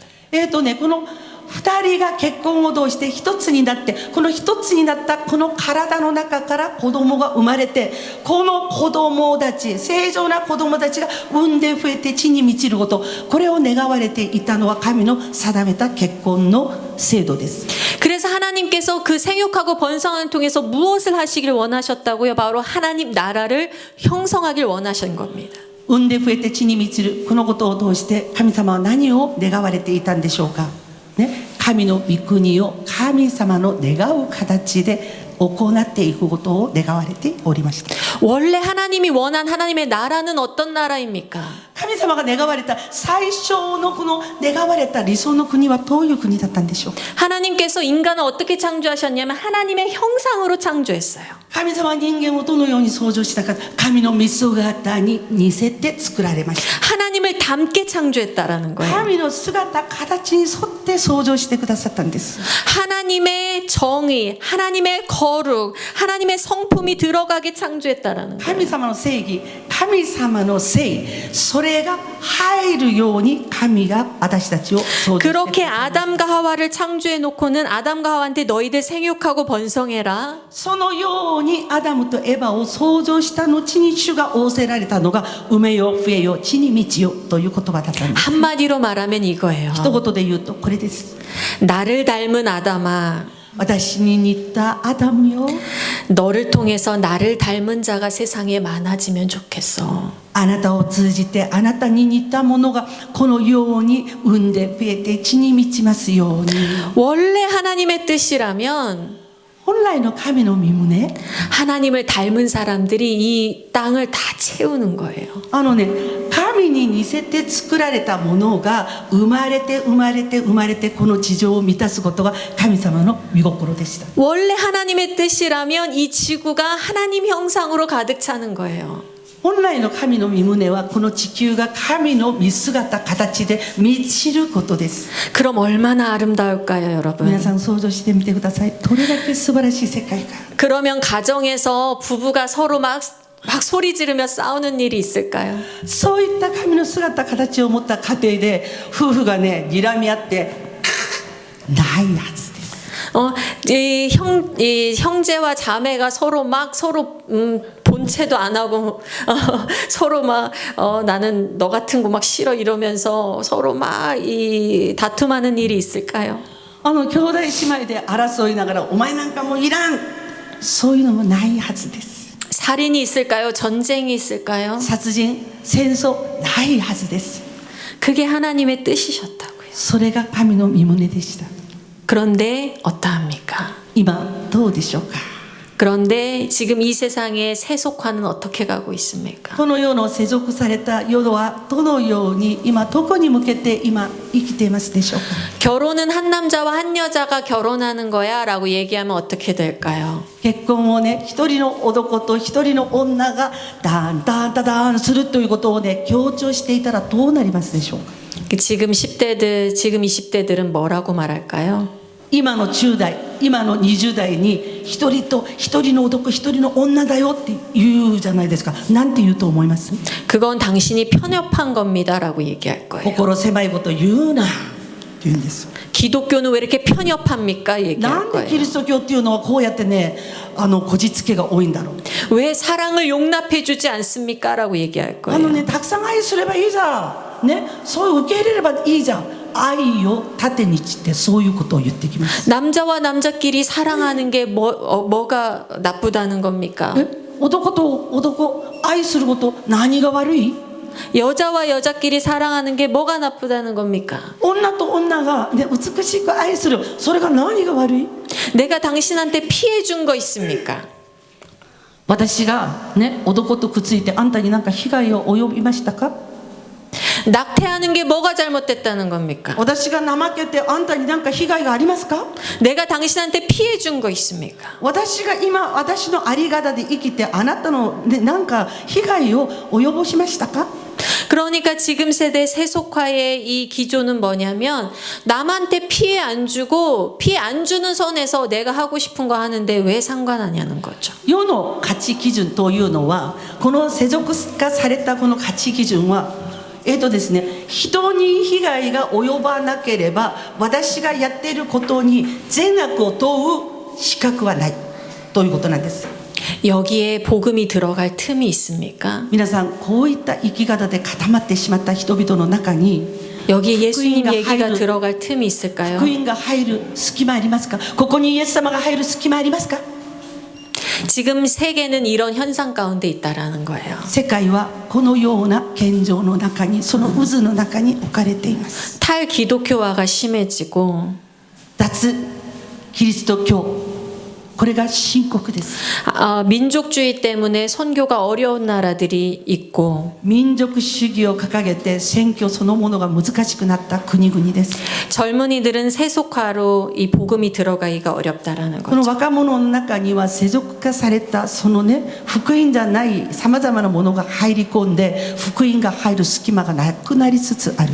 この二人が結婚を通して一つになって、この一つになったこの体の中から子供が生まれて、この子供たち、正常な子供たちが産んで増えて地に満ちること、これを願われていたのは神の定めた結婚の制度です。 그래서 하나님께서 그 생육하고 번성을 통해서 무엇을 하시길 원하셨다고요? 바로 하나님 나라를 형성하길 원하신 겁니다. 産んで増えて地に満ちるこのことを通して神様は何を願われていたんでしょうか、ね、神の御国を神様の願う形で行っていくことを願われておりました。 원래 하나님이 원한 하나님의 나라는 어떤 나라입니까? 神様が願われた最小のこの願われた理想の国はどういう国だったんでしょうか。 하나님께서 인간을 어떻게 창조하셨냐면 하나님의 형상으로 창조했어요. 神様は人間をどのように創造したか、神の見姿に似せて作られました。 하나님을 닮게 창조했다라는 거예요. 神の姿、形に沿って創造してくださったんです。 하나님의 정의, 하나님의 거룩, 하나님의 성품이 들어가게 창조했다라는 거예요. 神様の正義、神様の聖、それが入るように神が私たちを創造してくださった。 그렇게 아담과 하와를 창조해 놓고는 아담과 하와한테 너희들 생육하고 번성해라. そのようにアダムとエバを創造した後に主が仰せられたのが埋めよ増えよ地に満ちよという言葉だったんです。 한마디로 말하면 이거예요. 一言で言うとこれです。 나를 닮은 아담아, 私に似たアダムよ、 너를 통해서 나를 닮은 자가 세상에 많아지면 좋겠어. あなたを通じてあなたに似たものがこのように産んで増えて地に満ちますように。 원래 하나님의 뜻이라면 本来の神の御胸、 하나님을 닮은 사람들이 이 땅을 다 채우는 거예요. 神に似せて作られたものが生まれて生まれて生まれてこの地上を満たすことが神様の御心でした。 원래 하나님의 뜻이라면 이 지구가 하나님 형상으로 가득 차는 거예요. 本来の神の御胸はこの地球が神の見姿形で満ちることです。 그럼 얼마나 아름다울까요, 여러분? 皆さん想像してみてください。どれだけ素晴らしい世界か。 그러면 가정에서 부부가 서로 막 소리 지르며 싸우는 일이 있을까요? そういった神の姿形を持った家庭で夫婦がね睨み合ってないはずです。 이 형제와 자매가 서로 본체도 안 하고 서로 막 나는 너 같은 거 막 싫어 이러면서 서로 막 이 다툼하는 일이 있을까요? 兄弟姉妹で争いながらお前なんかもういらん、そういうのもないはずです。 살인이 있을까요? 전쟁이 있을까요? 殺人、戦争ないはずです。 그게 하나님의 뜻이셨다고요. それが神の御胸でした。 그런데 어떠합니까? 今どうでしょうか。 그런데 지금 이 세상의 세속화는 어떻게 가고 있습니까? この世の世俗された世はどのように今どこに向けて今生きていますでしょうか。 결혼은 한 남자와 한 여자가 결혼하는 거야 라고 얘기하면 어떻게 될까요? 結婚をね一人の男と一人の女がダンダンダダンするということをね強調していたらどうなりますでしょうか。 지금 10대들, 지금 20대들은 뭐라고 말할까요? 今の10代、今の20代に一人と一人の男一人の女だよって言うじゃないですか。なんて言うと思います？ 그건 당신이 편협한 겁니다라고 얘기할 거예요. 心狭いこと言うなって言うんです。 기독교는 왜 이렇게 편협합니까? な 얘기할 んでキリ 거예요. スト教っていうのはこうやってねこじつけが多いんだろう。 왜 사랑을 용납해주지 않습니까?라고 얘기할 거예요. たくさん愛すればいいじゃん、ね、そういう受け入れればいいじゃん。愛を盾にしてそういうことを言ってきます。 남자와 남자끼리 사랑하는 게 뭐가 나쁘다는 겁니까? 男と男愛すること何が悪い？ 여자와 여자끼리 사랑하는 게 뭐가 나쁘다는 겁니까? 女と女が、ね、美しく愛するそれが何が悪い？ 내가 당신한테 피해 준 거 있습니까? 私が、ね、男とくっついてあんたに何か被害を及びましたか？ 낙태하는 게 뭐가 잘못됐다는 겁니까? 私が怠けてあんたに何か被害がありますか？ 내가 당신한테 피해 준 거 있습니까? 私が今私のあり方で生きてあなたの、ね、何か被害を及ぼしましたか？ 그러니까 지금 세대 세속화의 이 기조는 뭐냐면 남한테 피해 안 주고 피해 안 주는 선에서 내가 하고 싶은 거 하는데 왜 상관하냐는 거죠. 世の価値基準というのはこの世俗化されたこの価値基準はですね、人に被害が及ばなければ私がやっていることに善悪を問う資格はないということなんです。 여기에 복음이 들어갈 틈이 있습니까? 皆さんこういった生き方で固まってしまった人々の中に 여기에 예수님 얘기가 들어갈 틈이 있을까요? 福音が入る隙間ありますか？ここにイエス様が入る隙間ありますか？ 지금 세계는 이런 현상 가운데 있다라는 거예요. 世界はこのような現状の中にその渦の中に置かれています。 탈기독교화가 심해지고 脱キリスト教これが深刻です。 민족주의 때문에 선교가 어려운 나라들이 있고 民族主義を掲げて選挙そのものが難しくなった国々です。 젊은이들은 세속화로 이 복음이 들어가기가 어렵다라는 この 거죠. 若者の中には世俗化されたそのね福音じゃないさまざまなものが入り込んで福音が入る隙間がなくなりつつある。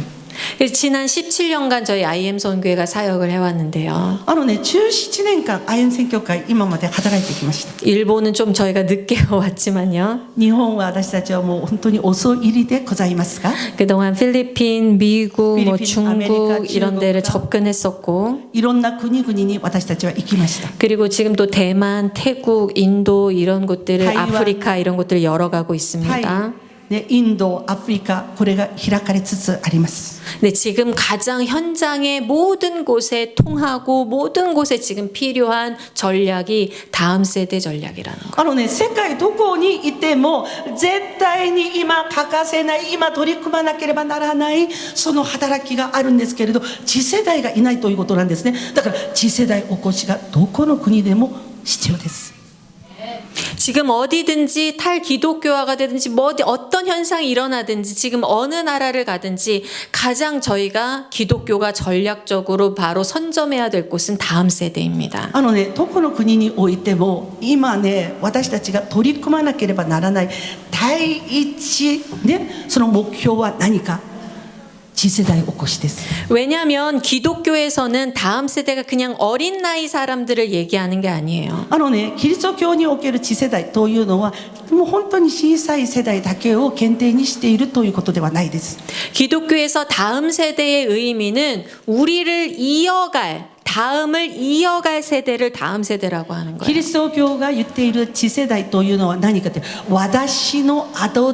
지난 17년간 저희 IM 선교회가 사역을 해왔는데요. ね17年間アイエン選挙会今まで働いてきました。 일본은 좀 저희가 늦게 왔지만요. 日本は私たちはもう本当に遅入りでございますが 그동안 필리핀, 미국, 뭐 필리핀, 중국 아메리카, 이런 데를 중국과 접근했었고 いろんな国々に私たちは行きました。 그리고 지금 또 대만, 태국, 인도 이런 곳들을 타이완, 아프리카 이런 곳들을 열어가고 タ 있습니다. イ、ね、インド、アフリカこれが開かれつつあります。 네, 지금 가장 현장의 모든 곳에 통하고 모든 곳에 지금 필요한 전략이 다음 세대 전략이라는 거. ね世界どこにいても絶対に今欠かせない今取り組まなければならないその働きがあるんですけれど次世代がいないということなんですね。だから次世代おこしがどこの国でも必要です。 지금 어디든지 탈기독교화가 되든지 뭐 어떤 현상이 일어나든지 지금 어느 나라를 가든지 가장 저희가 기독교가 전략적으로 바로 선점해야 될 곳은 다음 세대입니다. ねどこの国においても今ね私たちが取り組まなければならない第一ねその目標は何か。 次世代おこしです。 왜냐하면 기독교에서는 다음 세대가 그냥 어린 나이 사람들을 얘기하는 게 아니에요. ねキリスト教における次世代というのはもう本当に小さい世代だけを限定にしているということではないです。 기독교에서 다음 세대의 의미는 우리를 이어갈 다음을 이어갈 세대를 다음 세대라고 하는 キ 거예요. リスト教が言っている次世代というのは何かというと私の後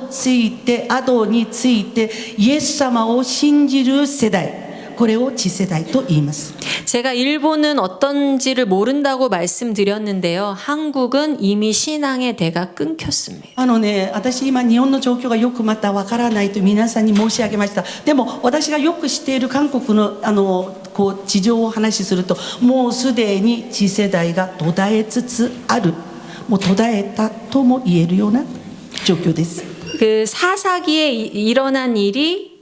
についてイエス様を信じる世代これを次世代と言います。 제가 일본은 어떤지를 모른다고 말씀드렸는데요. 한국은 이미 신앙의 대가 끊겼습니다. ね私今日本の状況がよくまたわからないと皆さんに申し上げました。でも私がよく知っている韓国のこう事情をお話しするともうすでに次世代が途絶えつつあるもう途絶えたとも言えるような状況です。 그 사사기에 일어난 일이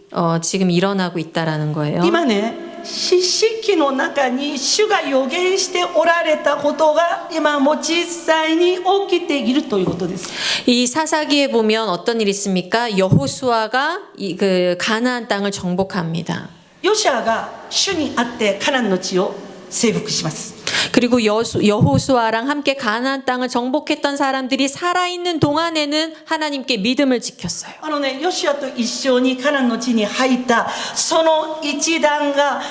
지금 일어나고 있다라는 거예요. 今ね四式の中に主が予言しておられたことが今も実際に起きているということです。 이 사사기에 보면 어떤 일이 있습니까? 여호수아가 그 가나안 땅을 정복합니다. ヨシアが主にあってカナンの地を征服します。 그리고 여호수아랑 함께 가나안 땅을 정복했던 사람들이 살아있는 동안에는 하나님께 믿음을 지켰어요. ねヨシアと一緒にカナンの地に入ったその一団が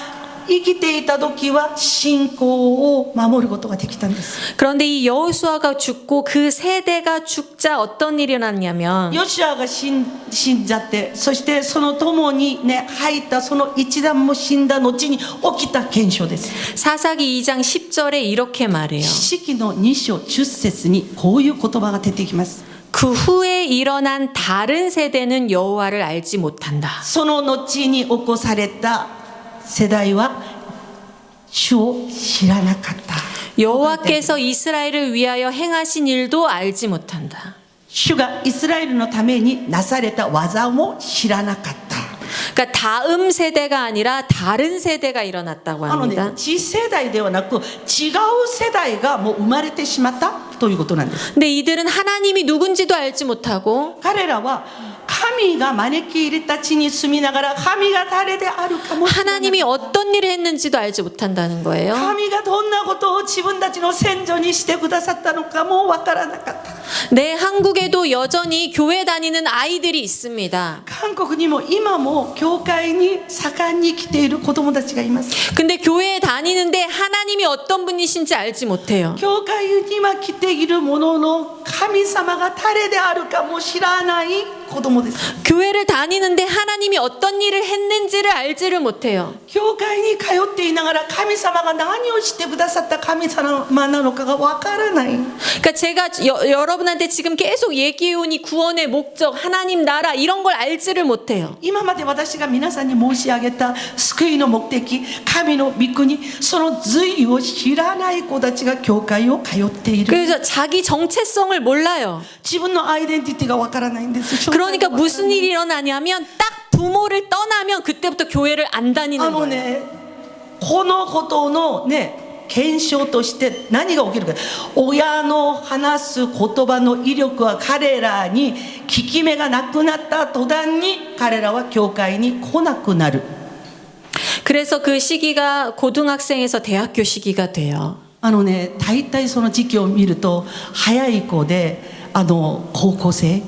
生きていた時は信仰を守ることができたんです。 그런데 이 여호수아가 죽고 그 세대가 죽자 어떤 일이 일어났냐면 ヨシアが死んじゃってそしてその共にね入ったその一団も死んだ後に起きた現象です。 사사기 2장 10절에 이렇게 말해요. 四季の2章10節にこういう言葉が出てきます。 그 후에 일어난 다른 세대는 여호와를 알지 못한다. その後に起こされた世代は主を知らなかった。 여호와께서 이스라엘을 위하여 행하신 일도 알지 못한다. 主がイスラエルのためになされた技も知らなかった。 그러니까 다음 세대가 아니라 다른 세대가 일어났다고 ね 합니다. 次世代ではなく違う世代がもう生まれてしまったということなんです。 근데 이들은 하나님이 누군지도 알지 못하고 彼らは神が招き入れた地に住みながら神が誰であるかも知らない。 하나님이 어떤 일을 했는지도 알지 못한다는 거예요. 神がどんなことを自分たちの先祖にしてくださったのかもわからなかった。 네, 한국에도 여전히 교회 다니는 아이들이 있습니다. 韓国にも今も教会に盛んに来ている子供たちがいます。 근데 교회에 다니는데 하나님이 어떤 분이신지 알지 못해요. 教会には来ているものの神様が誰であるかも知らない子供です。 교회를 다니는데 하나님이 어떤 일을 했는지를 알지를 못해요. 教会に通っていながら神様が何をしてくださった神様なのかがわからない。 그러니까 제가 여러분한테 지금 계속 얘기해온 이 구원의 목적, 하나님 나라 이런 걸 알지를 못해요. 今まで私が皆さんに申し上げた救いの目的、神の御国、その髄を知らない子たちが教会を通っている。 그래서 자기 정체성을 몰라요. 自分のアイデンティティがわからないんです。 그러니까 무슨 일이 일어나냐면 딱 부모를 떠나면 그때부터 교회를 안 다니는 거예요. ね、このことのね、検証として何が起きるか。親の話す言葉の威力は彼らに効き目がなくなった途端に彼らは教会に来なくなる。 그래서 그 시기가 고등학생에서 대학교 시기가 돼요. ね、大体その時期を見ると早い子で高校生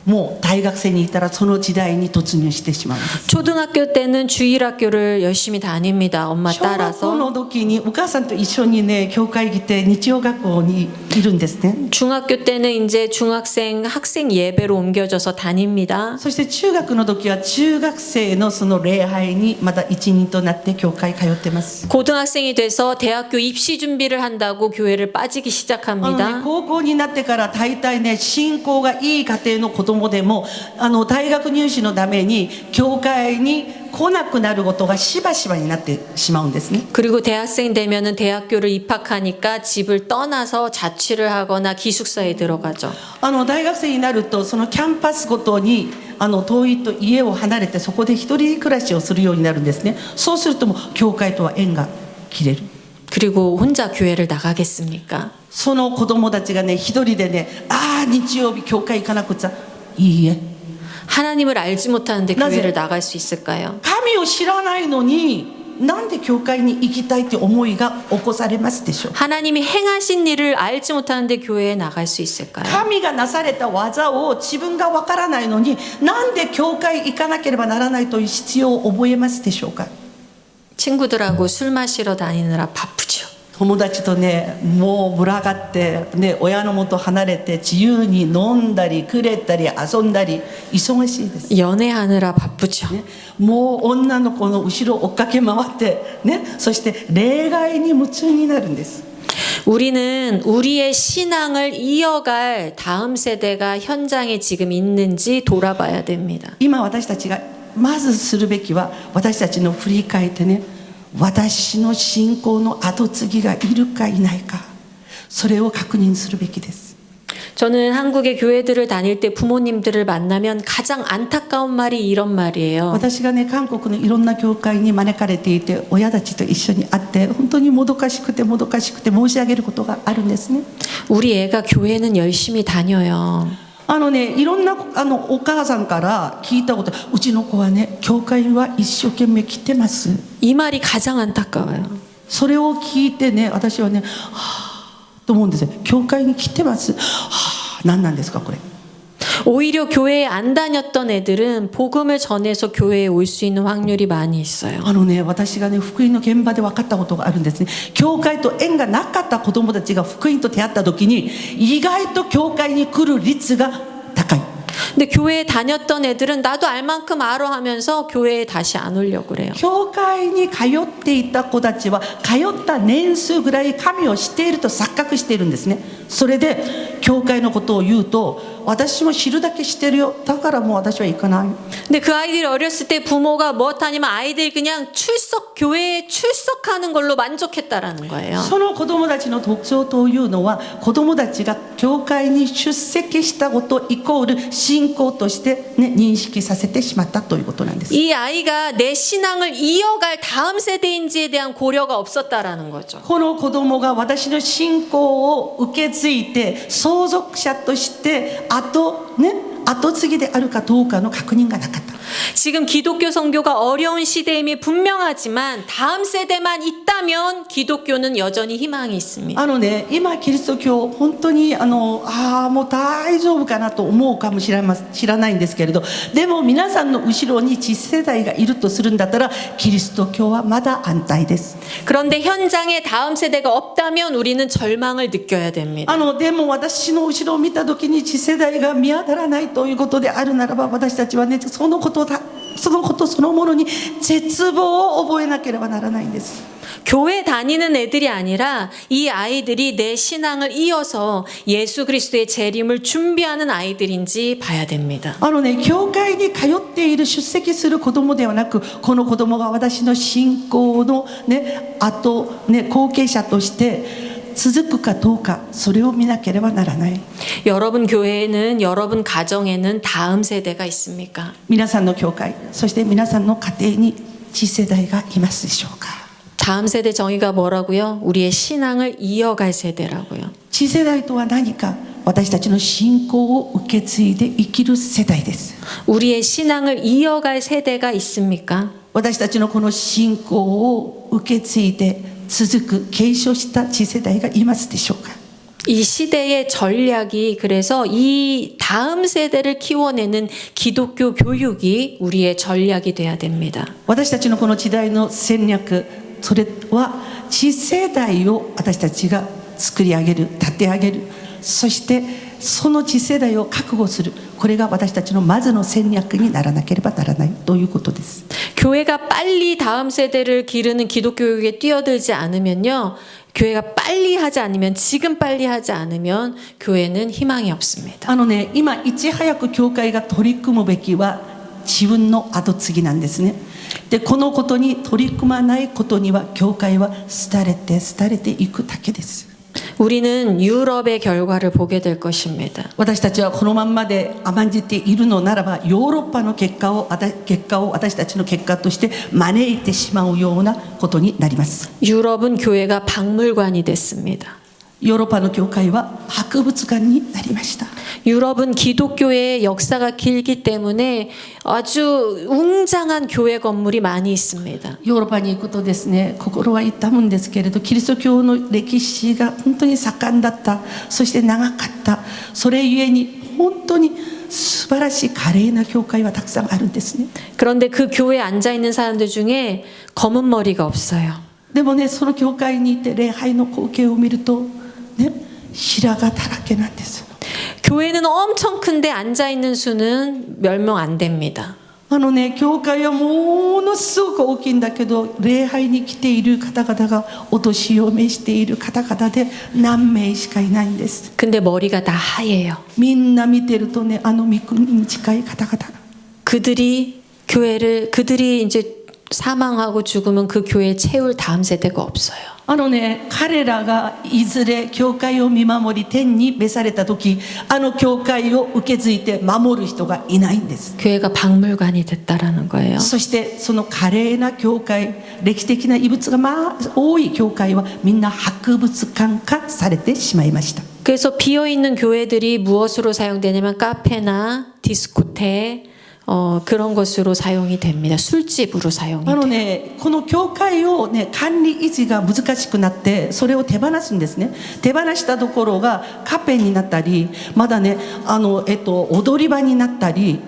もう大学生にいたらその時代に突入してしまうんです。 초등학교 때는 주일학교를 열심히 다닙니다. 엄마 小学校 따라서. の時にお母さんと一緒にね教会来て日曜学校にいるんですね。 중학교 때는 이제 중학생 학생 예배로 옮겨져서 다닙니다. そして中学の時は中学生のその礼拝にまた一員となって教会通ってます。 고등학생이 돼서 대학교 입시 준비를 한다고 교회를 빠지기 ね、 시작합니다. 高校になってから大体ね信仰がいい家庭の子供でも大学入試のために教会に来なくなることがしばしばになってしまうんですね。 그리고 대학생 되면은 대학교를 입학하니까 집을 떠나서 자취를 하거나 기숙사에 들어가죠. 大学生になるとそのキャンパスごとに遠いと家を離れてそこで一人暮らしをするようになるんですね。そうするともう教会とは縁が切れる。 그리고 혼자 교회를 나가겠습니까? その子供たちがね一人でね日曜日教会行かなくちゃいいえ。 하나님을 알지 못하는데 나제- 교회를 나갈 수 있을까요? 神を知らないのになんで教会に行きたいって思いが起こされますでしょう。 하나님이 행하신 일을 알지 못하는데 교회에 나갈 수 있을까요? 神がなされた技を自分がわからないのになんで教会行かなければならないという必要を覚えますでしょうか。 친구들하고 술 마시러 다니느라 바쁘죠. 友達とねもう群がって、ね、親の元離れて自由に飲んだりくれたり遊んだり忙しいです、 연애하느라 바쁘죠. ね、もう女の子の後ろを追っかけ回って、ね、そして礼拝に夢中になるんです。 우리는 우리의 신앙을 이어갈 다음 세대가 현장에 지금 있는지 돌아봐야 됩니다. 今私たちがまずするべきは私たちの振り返ってね私の信仰の後継ぎがいるかいないかそれを確認するべきです。 저는 한국의 교회들을 다닐 때 부모님들을 만나면 가장 안타까운 말이 이런 말이에요. 私がね韓国のいろんな教会に招かれていて親たちと一緒に会って本当にもどかしくて申し上げることがあるんですね。 우리 애가 교회는 열심히 다녀요. いろんなお母さんから聞いたことうちの子はね教会は一生懸命来てます。 이 말이 가장 안타까워요. それを聞いてね私はねと思うんですよ。教会に来てます。何なんですかこれ。 오히려 교회에 안 다녔던 애들은 복음을 전해서 교회에 올 수 있는 확률이 많이 있어요. 私がね福音の現場で分かったことがあるんですね。教会と縁がなかった子供たちが福音と出会った時に意外と教会に来る率が高い。 근데 교회에 다녔던 애들은 나도 알 만큼 알아 하면서 교회에 다시 안 오려고 그래요. 教会に通っていた子たちは通った年数ぐらい神を知っていると錯覚しているんですね。それで教会のことを言うと私も知るだけ知ってるよだからもう私は行かない。 근데 그 아이들이 어렸을 때 부모가 무엇하냐면 아이들이 그냥 교회에 출석하는 걸로 만족했다라는 거예요. その子供たちの特徴というのは子供たちが教会に出席したことイコール信仰として、ね、認識させてしまったということなんです。 이 아이가 내 신앙을 이어갈 다음 세대인지에 대한 고려가 없었다라는 거죠. この子供が私の信仰を受け継いで相続者として後継ぎであるかどうかの確認がなかった。 지금 기독교 선교가 어려운 시대임이 분명하지만 다음 세대만 있다면 기독교는 여전히 희망이 있습니다. 今キリスト教本当にもう大丈夫かなと思うかもしれないんですけれど、でも皆さんの後ろに次世代がいるとするんだったらキリスト教はまだ安泰です。 그런데 현장에 다음 세대가 없다면 우리는 절망을 느껴야 됩니다. でも私の後ろを見た時に次世代が見当たらないということであるならば、私たちはね、そのことそのものに絶望を覚えなければならないんです。 교회 다니는 애들이 아니라 이 아이들이 내 신앙을 이어서 예수 그리스도의 재림을 준비하는 아이들인지 봐야 됩니다. 教会に通っている出席する子供ではなく、この子供が私の信仰の後継者として続くかどうか、それを見なければならない。 여러분 교회에는 여러분 가정에는 다음 세대가 있습니까? 皆さんの教会、そして皆さんの家庭に次世代がいますでしょうか。 다음 세대 정의가 뭐라고요? 우리의 신앙을 이어갈 세대라고요. 次世代とは何か、私たちの信仰を受け継いで生きる世代です。 우리의 신앙을 이어갈 세대가 있습니까? 私たちのこの信仰を受け継いで続く継承した次世代がいますでしょうか。 이 시대의 전략이 그래서 이 다음 세대를 키워내는 기독교 교육이 우리의 전략이 돼야 됩니다. 私たちのこの時代の戦略、それは次世代を私たちが作り上げる、立て上げる、そしてその次世代を確保する、これが私たちのまずの戦略にならなければならないということです。 교회가 빨리 다음 세대를 기르는 기독교 교육에 뛰어들지 않으면요, 교회가 빨리 하지 않으면, 지금 빨리 하지 않으면 교회는 희망이 없습니다. 今いち早く教会が取り組むべきは自分の後継ぎなんですね。でこのことに取り組まないことには教会は廃れていくだけです。 우리는 유럽의 결과를 보게 될 것입니다. 私たちはこのまんまで甘んじているのならば、ヨーロッパの結果を私たちの結果として招いてしまうようなことになります。 유럽은 교회가 박물관이 됐습니다. ヨーロッパの教会は博物館になりました。 유럽은 기독교의 역사가 길기 때문에 아주 웅장한 교회 건물이 많이 있습니다. ヨーロッパに行くとですね、心は痛むんですけれど、キリスト教の歴史が本当に盛んだった、そして長かった、それゆえに本当に素晴らしい華麗な教会はたくさんあるんですね。 그런데 그 교회에 앉아 있는 사람들 중에 검은 머리가 없어요. でもね、その教会にいて礼拝の光景を見るとね、白髪だらけなんです。 교회는 엄청 큰데 앉아 있는 수는 몇 명 안 됩니다. 教会はものすごく大きいんだけど、礼拝に来ている方々がお年を召している方々で何名しかいないんです。 근데 머리가 다 하얘요. みんな見てるとね、御国に近い方々。 그들이 이제 사망하고 죽으면 그 교회에 채울 다음 세대가 없어요. 彼らがいずれ教会を見守り天に召された時、教会を受け継いで守る人がいないんです。 교회가 박물관이 됐다라는 거예요. そしてその華麗な教会、歴史的な遺物が多い教会はみんな博物館化されてしまいました。 그래서 비어있는 교회들이 무엇으로 사용되냐면 카페나 디스코테 그런 것으로 사용이 됩니다. 술집으로 사용이 돼요. この教会を管理維持が難しくなって、それを手放すんですね。手放したところがカフェになったり、まだね踊り場になったり、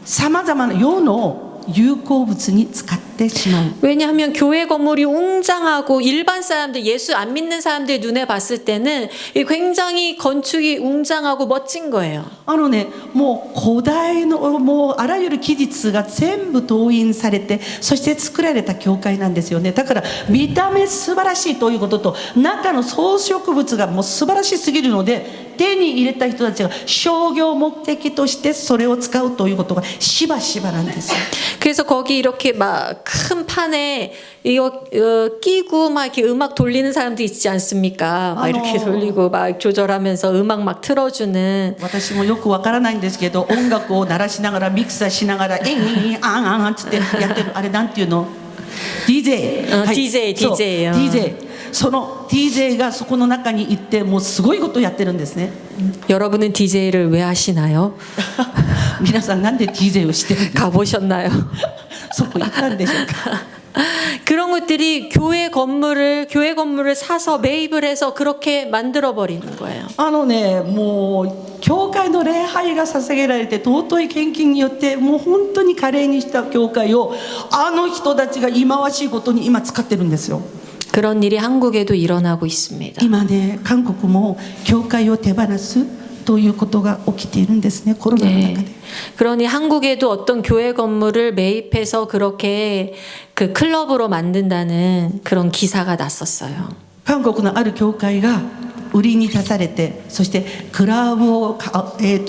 さまざまな世の有効物に使ってしまう。 왜냐하면 교회 건물이 웅장하고 일반 사람들, 예수 안 믿는 사람들 눈에 봤을 때는 굉장히 건축이 웅장하고 멋진 거예요. もう古代のもうあらゆる記述が全部動員されて、そして作られた教会なんですよね。だから見た目素晴らしいということと、中の装飾物がもう素晴らしすぎるので、手に入れた人たちが商業目的としてそれを使うということがしばしばなんですよ。 그래서 거기 이렇게 막 큰 판에 이거 끼고 막 이렇게 음악 돌리는 사람도 있지 않습니까? 막 이렇게 돌리고 막 조절하면서 음악 막 틀어주는. 私もよくわからないんですけど、音楽を鳴らしながらミキサーしながらあんあんあんつってやってる、あれなんていうの？DJ。 DJ そう DJ예요. DJ。その DJ がそこの中に行ってもうすごいことをやってるんですね。 여러분은 DJ를 왜 하시나요? 皆さんなんで DJ をしてるんですか？ 가보셨나요? そこ行ったんでしょうか？ 그런 것들이 교회 건물을 사서 매입을 해서 그렇게 만들어 버리는 거예요. もう教会の礼拝が捧げられて尊い献金によってもう本当に華麗にした教会を人たちが忌まわしいことに今使ってるんですよ。 그런 일이 한국에도 일어나고 있습니다. 今ね韓国も教会を手放すということが起きているんですね。コロナの中で。 그러니 한국에도 어떤 교회 건물을 매입해서 그렇게 그 클럽으로 만든다는 그런 기사가 났었어요. 韓国のある教会が売りに出されて、そしてクラブを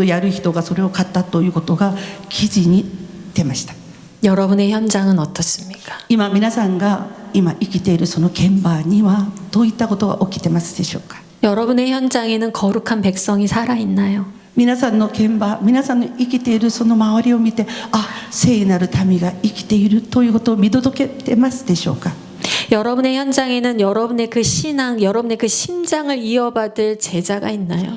やる人がそれを買ったということが記事に出ました。 여러분의 현장은 어떻습니까? 今皆さんが今生きているその現場にはどういったことが起きてますでしょうか？ 여러분의 현장에는 거룩한 백성이 살아있나요? 皆さんの現場、皆さんの生きているその周りを見て、聖なる民が生きているということを見届けてますでしょうか？ 여러분의 현장에는 여러분의 그 신앙, 여러분의 그 심장을 이어받을 제자가 있나요?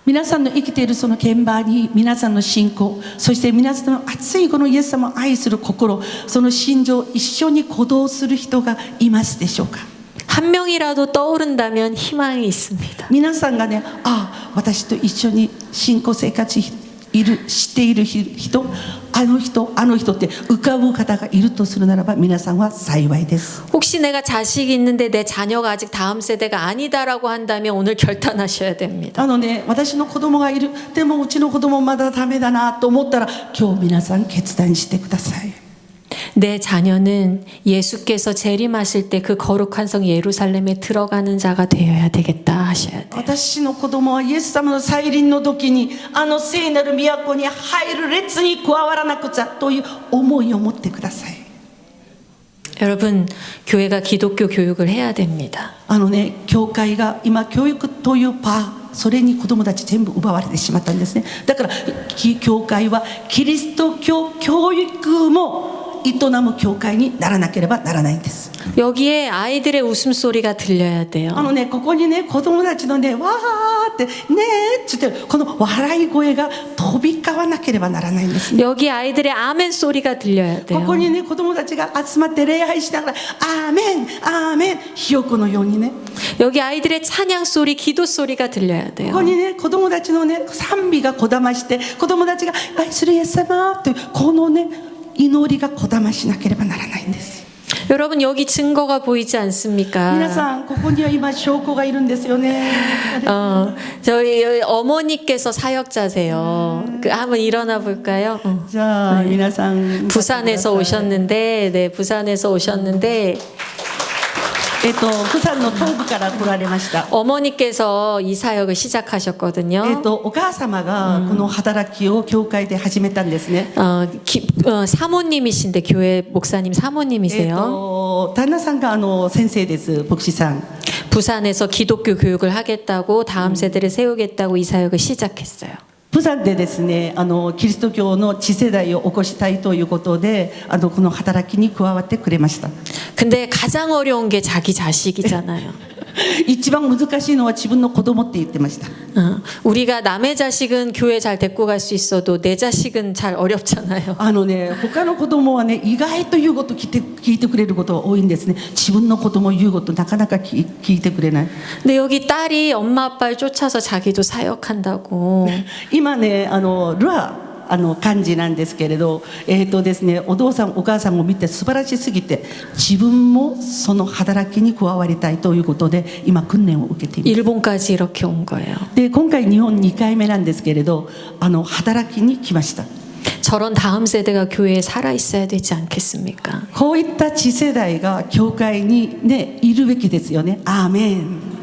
皆さんの生きているその現場に皆さんの信仰、そして皆さんの熱いこのイエス様を愛する心、その心情を一緒に鼓動する人がいますでしょうか？ 한 명이라도 떠오른다면 희망이 있습니다. 皆さんがね、私と一緒に信仰生活している人、あの人って浮かぶ方がいるとするならば皆さんは幸いです。 혹시 내가 자식이 있는데 내 자녀가 아직 다음 세대가 아니다라고 한다면 오늘 결단하셔야 됩니다. 私の子供がいる、でもうちの子供まだダメだなと思ったら今日皆さん決断してください。 내 자녀는 예수께서 재림하실 때 그 거룩한 성 예루살렘에 들어가는 자가 되어야 되겠다 하셔야 돼요. 私の子供はイエス様の再臨の時に聖なる都に入る列に加わらなくちゃという思いを持ってください。 여러분, 교회가 기독교 교육을 해야 됩니다. 教会が今教育というそれに子供たち全部奪われてしまったんですね。だから教会はキリスト教教育も営む教会にならなければならないんです。 여기에 아이들의 웃음소리가 들려야 돼요. ここにね子供たちのねわーってねーっつってこの笑い声が飛び交わなければならないんですね。 여기 아이들의 아멘 소리가 들려야 こ 돼요. こにね子供たちが集まって礼拝しながらアーメンアーメンひよこのようにね 여기 아이들의 찬양 소리, 기도 소리가 들려야 돼요. ここにね子供たちのね賛美がこだまして子供たちが愛するイエス様というこのね祈りがこだましなければならないんです。 여러분 여기 증거가 보이지 않습니까? 皆さんここには今証拠がいるんですよね。 저희 어머니께서 사역자세요. 한번 일어나 볼까요? じゃあ皆さん 부산에서 오셨는데, 네, 부산에서 오셨는데 釜山の東部から来られました。 어머니께서 이 사역을 시작하셨거든요. お母様がこの働きを教会で始めたんですね。 사모님이신데 교회 목사님 사모님이세요. 旦那さんが先生です。牧師さん。 부산에서 기독교 교육을 하겠다고 다음 세대를 세우겠다고 이 사역을 시작했어요. 釜山でですねキリスト教の次世代を起こしたいということでこの働きに加わってくれました。 근데 가장 어려운 게 자기 자식이잖아요. 一番難しいのは自分の子供って言ってました。 우리가 남의 자식은 교회 잘 데리고 갈 수 있어도 내 자식은 잘 어렵잖아요. 他の子供はね意外と言うこと聞いてくれることが多いんですね。自分の子供言うことなかなか聞いてくれない。 근데 여기 딸이 엄마 아빠를 쫓아서 자기도 사역한다고. 今ねルア感じなんですけれど、ですね、お父さんお母さんを見て素晴らしすぎて自分もその働きに加わりたいということで今訓練を受けています。 일본까지 이렇게 온 거예요. で今回日本2回目なんですけれど働きに来ました。 저런 다음 세대가 교회에 살아 있어야 되지 않겠습니까? こういった次世代が教会にねいるべきですよね。アーメン。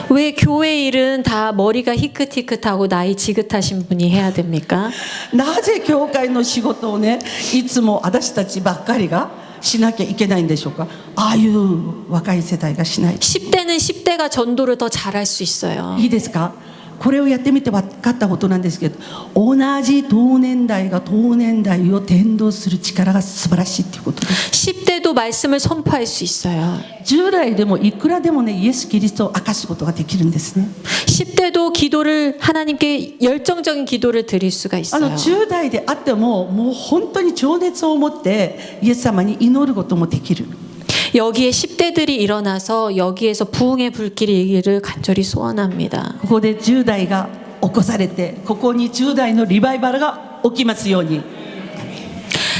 왜 교회 일은 다 머리가 희끗희끗하고 나이 지긋하신 분이 해야 됩니까? なぜ教会の仕事をねいつも私たちばっかりがしなきゃいけないんでしょうか。ああいう若い世代がしない。 10대는 10대가 전도를 더 잘할 수 있어요. いいですか。これをやってみて分かったことなんですけど、同じ同年代が同年代を伝道する力が素晴らしいっていうことです。 10대도 말씀을 선포할 수 있어요. 10代でもいくらでもね、イエス・キリストを明かすことができるんですね。 10대도 기도를 하나님께 열정적인 기도를 드릴 수가 있어요. 10代であってももう本当に情熱を持ってイエス様に祈ることもできる。 여기에 10대들이 일어나서 여기에서 부흥의 불길이 일기를 간절히 소원합니다. ここで10代が起こされて、ここに10代のリバイバルが起きますように。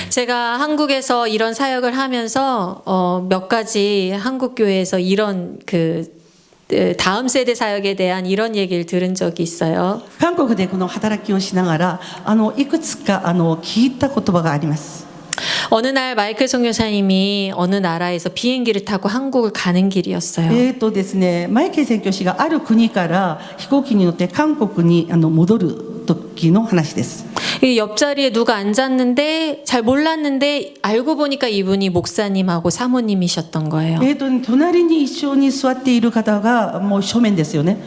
제가 한국에서 이런 사역을 하면서 몇 가지 한국 교회에서 이런 다음 세대 사역에 대한 이런 얘기를 들은 적이 있어요. 韓国でこの働きをしながらいくつか聞いた言葉があります。 어느 날 마이클 선교사님이 어느 나라에서 비행기를 타고 한국을 가는 길이었어요. ですね、マイケル宣教師がある国から飛行機に乗って韓国に戻る時の話です。 이 옆자리에 누가 앉았는데 잘 몰랐는데 알고 보니까 이분이 목사님하고 사모님이셨던 거예요. 隣に一緒に座っている方がもう正面ですよね。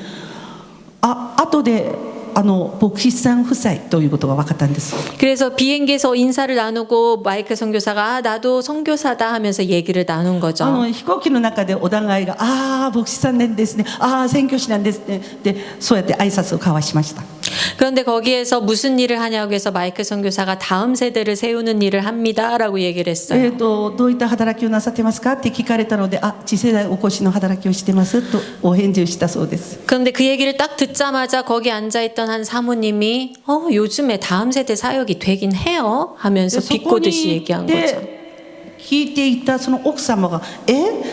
後で牧師さん夫妻ということが分かったんです。 그래서 비행기에서 인사를 나누고 마이클 선교사가 나도 선교사다 하면서 얘기를 나눈 거죠. 飛行機の中でお互いが牧師さんなんですね、宣教師なんですねで、そうやって挨拶を交わしました。 그런데 거기에서 무슨 일을 하냐고 해서 마이클 선교사가 다음 세대를 세우는 일을 합니다라고 얘기를 했어요. どういった働きをなさってますかって聞かれたので、次世代お越しの働きをしてますとお返事をしたそうです。 그런데 그 얘기를 딱 듣자마자 거기 앉아있던 한 사모님이 요즘에 다음 세대 사역이 되긴 해요 하면서 비꼬듯이 얘기한 거죠. 聞いていたその奥様が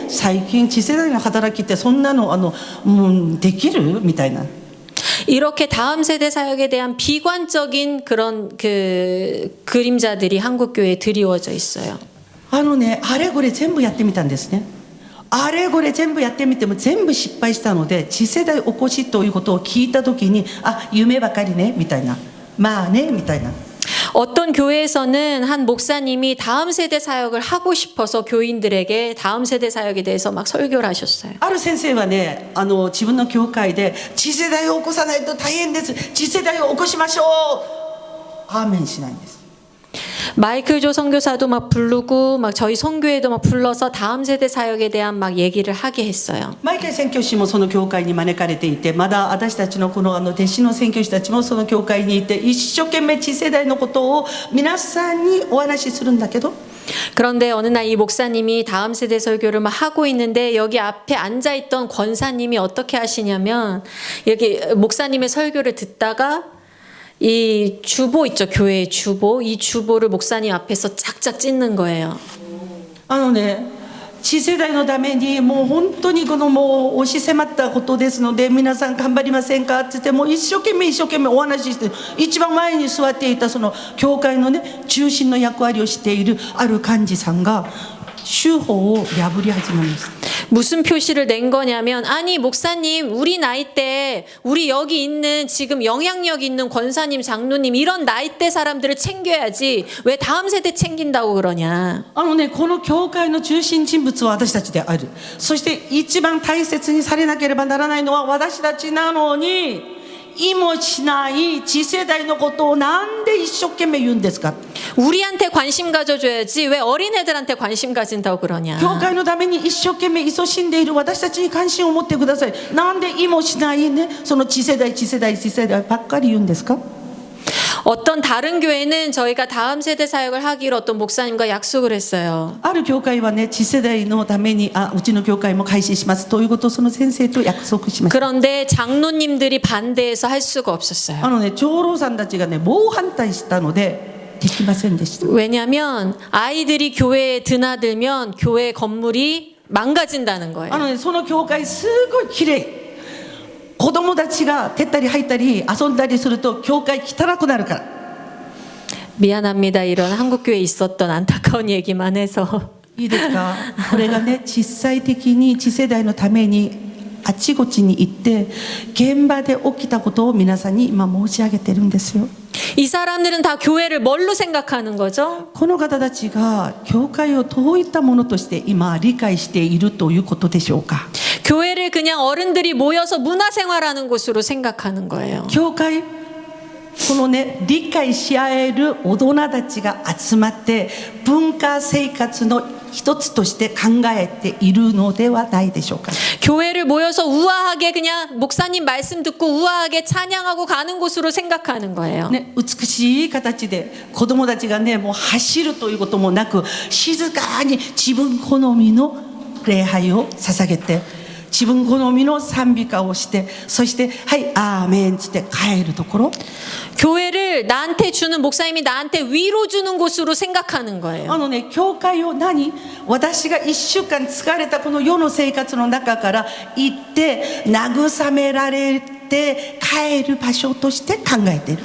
最近次世代の働きってそんなのできるみたいな。 이렇게 다음 세대 사역에 대한 비관적인 그런 그림자들이 한국 교회에 드리워져 있어요. あれこれ全部やってみたんですね。あれこれ全部やってみても全部失敗したので、次世代お越しということを聞いたときに、夢ばかりねみたいな、まあねみたいな。 어떤 교회에서는 한 목사님이 다음 세대 사역을 하고 싶어서 교인들에게 다음 세대 사역에 대해서 막 설교를 하셨어요. ある先生はね、自分の教会で次世代を起こさないと大変です、次世代を起こしましょう、アーメンしないんです。 마이클 조 선교사도 막 부르고 막 저희 선교회도 막 불러서 다음 세대 사역에 대한 막 얘기를 하게 했어요. マイケル宣教師もその教会に招かれていて、まだ私たちのこの弟子の宣教師たちもその教会にいて、一生懸命次世代のことを皆さんにお話しするんだけど、 그런데 어느 날 이 목사님이 다음 세대 설교를 막 하고 있는데 여기 앞에 앉아있던 권사님이 어떻게 하시냐면 여기 목사님의 설교를 듣다가 이 주보 있죠, 교회의 주보, 이 주보를 목사님 앞에서 짝짝 찢는 거예요. 次世代のためにもう本当にもう押し迫ったことですので、皆さん頑張りませんかって言って、もう一生懸命お話しして、一番前に座っていたその教会のね、中心の役割をしているある幹事さんが手法を破り始めました。 무슨 표시를 낸 거냐면, 아니 목사님, 우리 나이 때 우리 여기 있는 지금 영향력 있는 권사님, 장로님 이런 나이대 사람들을 챙겨야지 왜 다음 세대 챙긴다고 그러냐. この教会の中心人物は私たちである。そして一番大切にされなければならないのは私たちなのに、意もしない次世代のことをなんで一生懸命言うんですか。 우리한테 관심 가져줘야지 왜 어린애들한테 관심 가진다고 그러냐. 教会のために一生懸命勤しんでいる私たちに関心を持ってください。なんで意もしないね、その次世代ばっかり言うんですか。 어떤 다른 교회는 저희가 다음 세대 사역을 하기로 어떤 목사님과 약속을 했어요. ある教会はね、次世代のためにうちの教会も開始しますということをその先生と約束しました。 그런데 장로님들이 반대해서 할 수가 없었어요. 長老さんたちがね、猛反対したのでできませんでした。 왜냐하면 아이들이 교회에 드나들면 교회 건물이 망가진다는 거예요. その教会すごい綺麗。子供たちが手ったり入ったり遊んだりすると教会汚くなるから。 미안합니다. 이런 한국 교회에 있었던 안타까운 얘기만 해서. いいですか。これがね、実際的に次世代のためにあちこちに行って現場で起きたことを皆さんに今申し上げてるんですよ。 이 사람들은 다 교회를 뭘로 생각하는 거죠? この方たちが教会をどういったものとして今理解しているということでしょうか。 교회를 그냥 어른들이 모여서 문화생활하는 곳으로 생각하는 거예요. 教会、このね、理解し合える大人たちが集まって文化生活の一つとして考えているのではないでしょうか。 교회를 모여서 우아하게 그냥 목사님 말씀 듣고 우아하게 찬양하고 가는 곳으로 생각하는 거예요. ね、美しい形で子供たちがね、もう走るということもなく、静かに自分好みの礼拝を捧げて、自分好みの賛美歌をして、そしてはいアーメンつって帰るところ。 교회를 나한테 주는 목사님이 나한테 위로 주는 곳으로 생각하는 거예요. ね、教会を私が1週間疲れたこの世の生活の中から行って慰められて帰る場所として考えている。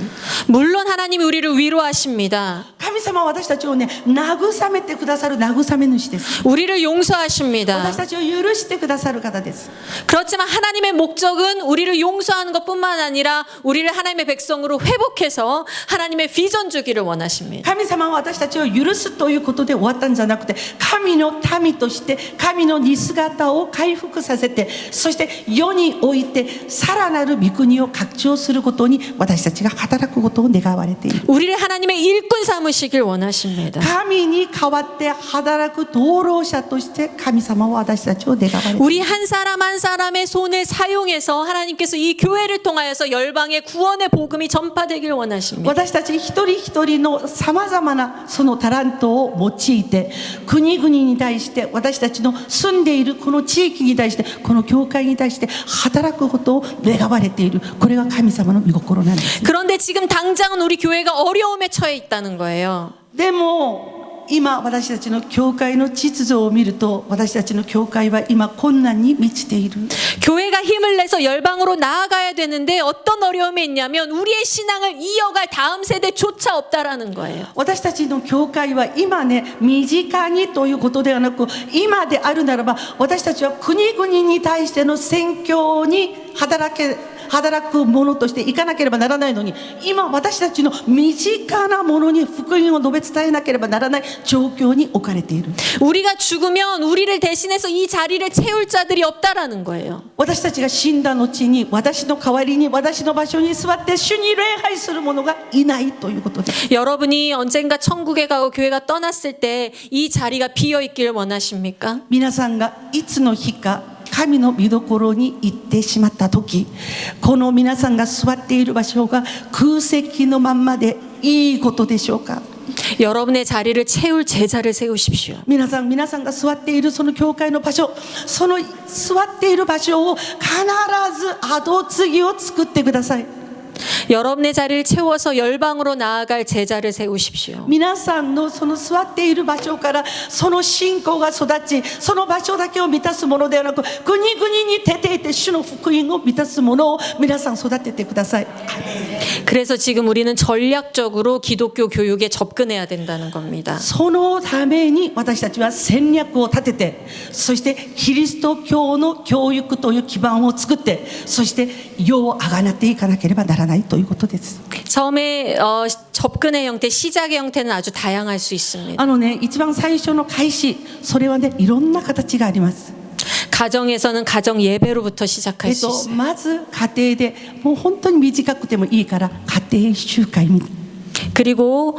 물론 하나님이 우리를 위로하십니다. 神様は私たちをね、慰めてくださる慰め主です。 우리를 용서하십니다. 私たちを許してくださる方です。 그렇지만 하나님의 목적은 우리를 용서하는 것뿐만 아니라 우리를 하나님의 백성으로 회복해서 하나님의 비전 주기를 원하십니다. 神様は私たちを許すということで終わったんじゃなくて、神の民として神の似姿を回復させて、そして世においてさらなる御国を拡張することに私たちが働くことを願われている。 우리를 하나님의 일꾼 삼으시길 원하십니다. 神に代わって働く道路者として神様は私たちを願われている。 우리 한 사람 한 사람의 손을 사용해서 하나님께서 이 교회를 통하여서 열방의 구원의 복음이 전파되길 원하십니다. 私たち一人一人のさまざまなそのタラントを用いて国々に対して私たちの住んでいるこの地域に対してこの教会に対して働くことを願われている。これが神様の御心なんです。 그런데 지금 당장은 우리 교회가 어려움에 처해 있다는 거예요. でも今私たちの教会の秩序を見ると私たちの教会は今困難に満ちている。 교회가 힘을 내서 열방으로 나아가야 되는데 어떤 어려움이 있냐면 우리의 신앙을 이어갈 다음 세대조차 없다라는 거예요. 私たちの教会は今ね、身近にということではなく今であるならば私たちは国々に対しての宣教に働くものとしていかなければならないのに、今私たちの身近なものに福音を述べ伝えなければならない状況に置かれている。 우리가 죽으면 우리를 대신해서 이 자리를 채울 자들이 없다라는 거예요. 私たちが死んだ後に私の代わりに私の場所に座って主に礼拝する者がいないということです。 여러분이 언젠가 천국에 가고 교회가 떠났을 때 이 자리가 비어 있길 원하십니까? 皆さんがいつの日か神の御所に行ってしまった時、この皆さんが座っている場所が空席のまんまでいいことでしょうか。 여러분의 자리를 채울 제자를 세우십시오. 皆さんが座っているその教会の場所、その座っている場所を必ず後継ぎを作ってください。 여러분의 자리를 채워서 열방으로 나아갈 제자를 세우십시오. 皆さんのその座っている場所からその信仰が育ち、その場所だけを満たすものではなく国々に出ていて主の福音を満たすものを皆さん育ててください。 그래서 지금 우리는 전략적으로 기독교 교육에 접근해야 된다는 겁니다. そのために私たちは戦略を立てて、そしてキリスト教の教育という基盤を作って、そして世をあがなっていかなければならないということです。 처음에 접근의 형태, 시작의 형태는 아주 다양할 수 있습니다. 一番最初の開始、それはね、いろんな形があります。 가정에서는 가정 예배로부터 시작할 수 있습니다. まず家庭で、もう本当に短くてもいいから家庭集会に。 그리고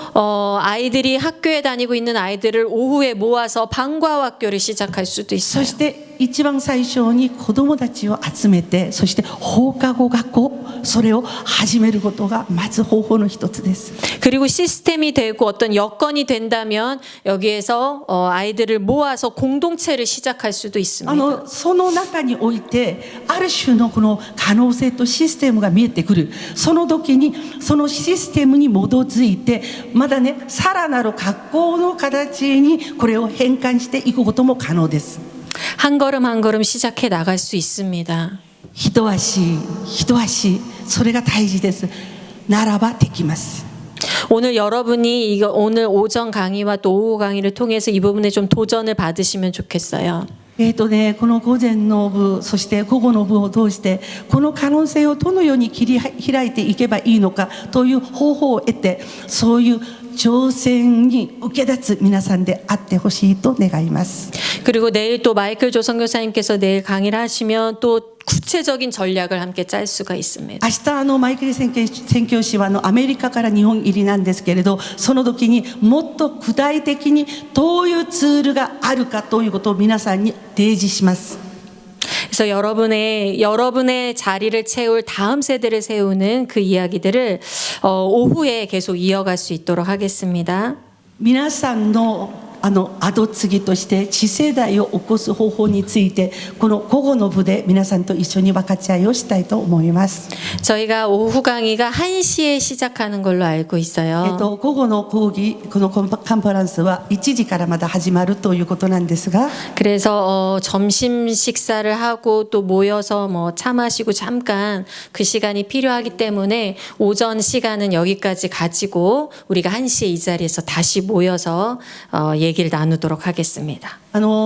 아이들이 학교에 다니고 있는 아이들을 오후에 모아서 방과 학교를 시작할 수도 そ 있어요. して一番最初に子どもたちを集めて、そして放課後学校、それを始めることがまず方法の一つです。 그리고 시스템이 되고 어떤 여건이 된다면 여기에서 아이들을 모아서 공동체를 시작할 수도 있습니다. その中においてある種のこの可能性とシステムが見えてくる。その時にそのシステムに基づいてまだね、さらなる学校の形にこれを変換していくことも可能です。 한 걸음 한 걸음 시작해 나갈 수 있습니다. 一足一足、それが大事です。ならばできます。 오늘 여러분이 오늘 오전 강의와 또 오후 강의를 통해서 이 부분에 좀 도전을 받으시면 좋겠어요. この午前の部、そして午後の部を通してこの可能性をどのように切り開いていけばいいのかという方法を得て、そういう挑戦に受け立つ皆さんであってほしいと願います。 그리고 내일 또 마이클 조 선교사님께서 내일 강의를 하시면 또 구체적인 전략을 함께 짤 수가 있습니다. 明日マイケル宣教師はアメリカから日本入りなんですけれど、その時にもっと具体的にどういうツールがあるかということを皆さんに提示します。 그래서 여러분의 자리를 채울 다음 세대를 세우는 그 이야기들을 오후에 계속 이어갈 수 있도록 하겠습니다. 皆さんの後継ぎとして次世代を起こす方法についてこの午後の部で皆さんと一緒に分かち合いをしたいと思います。 저희가 오후 강의가 1시에 시작하는 걸로 알고 있어요. 午後の講義このカンファレンスは1時からまた始まるということなんですが 그래서 점심 식사를 하고 또 모여서 뭐 차 마시고 잠깐 그 시간이 필요하기 때문에 오전 시간은 여기까지 가지고 우리가 1시에 이 자리에서 다시 모여서 얘기를 나누도록 하겠습니다.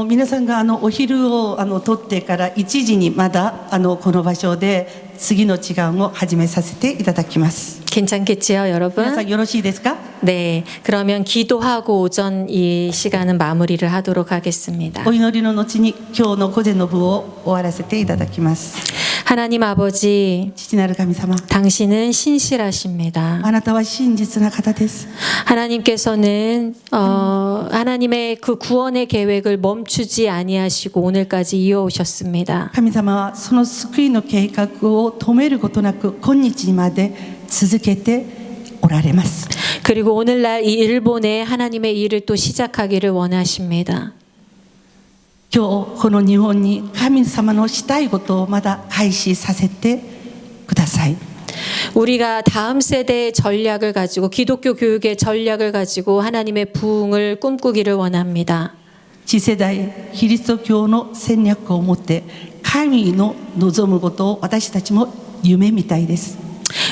皆さんがお昼を取ってから1時にまだこの場所で次の時間を始めさせていただきます。 괜찮겠지요, 皆さ 여러분? んよろしいですか？ 네, 그러면 기도하고 오전 이 시간은 마무리를 하도록 하겠습니다. お祈りの後に今日の午前の部を終わらせていただきます。 하나님 아버지, 父なる神様、 당신은 신실하십니다. あなたは真実な方です。 하나님께서는 하나님의 그 구원의 계획을 멈추지 아니하시고 오늘까지 이어오셨습니다. 神様はその救いの計画を止めることなく今日まで続けておられます。 그리고 오늘날 이 일본에 하나님의 일을 또 시작하기를 원하십니다. 今日この日本に神様のしたいことをまだ開始させてください。 우리가 다음 세대의 전략을 가지고 기독교 교육의 전략을 가지고 하나님의 부흥을 꿈꾸기를 원합니다. 次世代キリスト教の戦略を持って神の望むことを私たちも夢みたいです。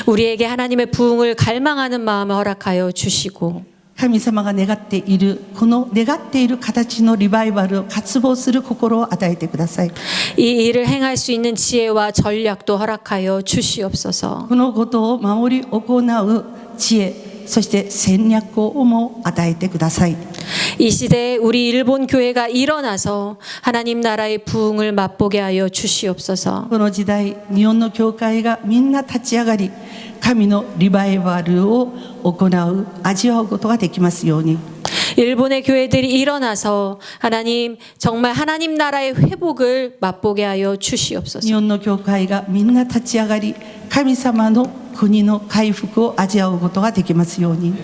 우리에게 하나님의 부흥을 갈망하는 마음을 허락하여 주시고 神様が願っているこの願っている形のリバイバルを渇望する心を与えてください。 이 일을 행할 수 있는 지혜와 전략도 허락하여 주시옵소서. このことを守り行う知恵そして戦略をも与えてください。 이 시대에 우리 일본 교회가 일어나서 하나님 나라의 부흥을 맛보게 하여 주시옵소서. この時代日本の教会がみんな立ち上がり神のリバイバルを行う味わうことができますように。 일본의 교회들이 일어나서 하나님 정말 하나님 나라의 회복을 맛보게 하여 日 주시옵소서. 本の教会がみんな立ち上がり神様の国の回復を味わうことができますように。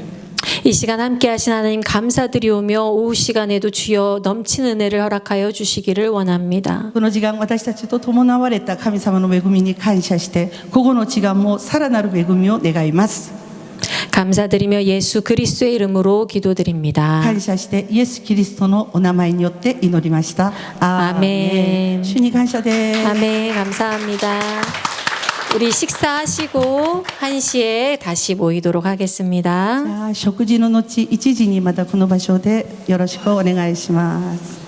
이 시간 함께 하신 하나님 감사드리오며 오후 시간에도 주여 넘치는 은혜를 허락하여 주시기를 원합니다. この時間私たちと伴われた神様の恵みに感謝して午後の時間もさらなる恵みを願います。 감사드리며 예수 그리스도의 이름으로 기도드립니다. 感謝してイエス・キリストのお名前によって祈りました。アーメン。主に感謝です。 아멘. 감사합니다. 우리 식사하시고 1시에 다시 모이도록 하겠습니다. さあ食事の後1時にまたこの場所でよろしくお願いします。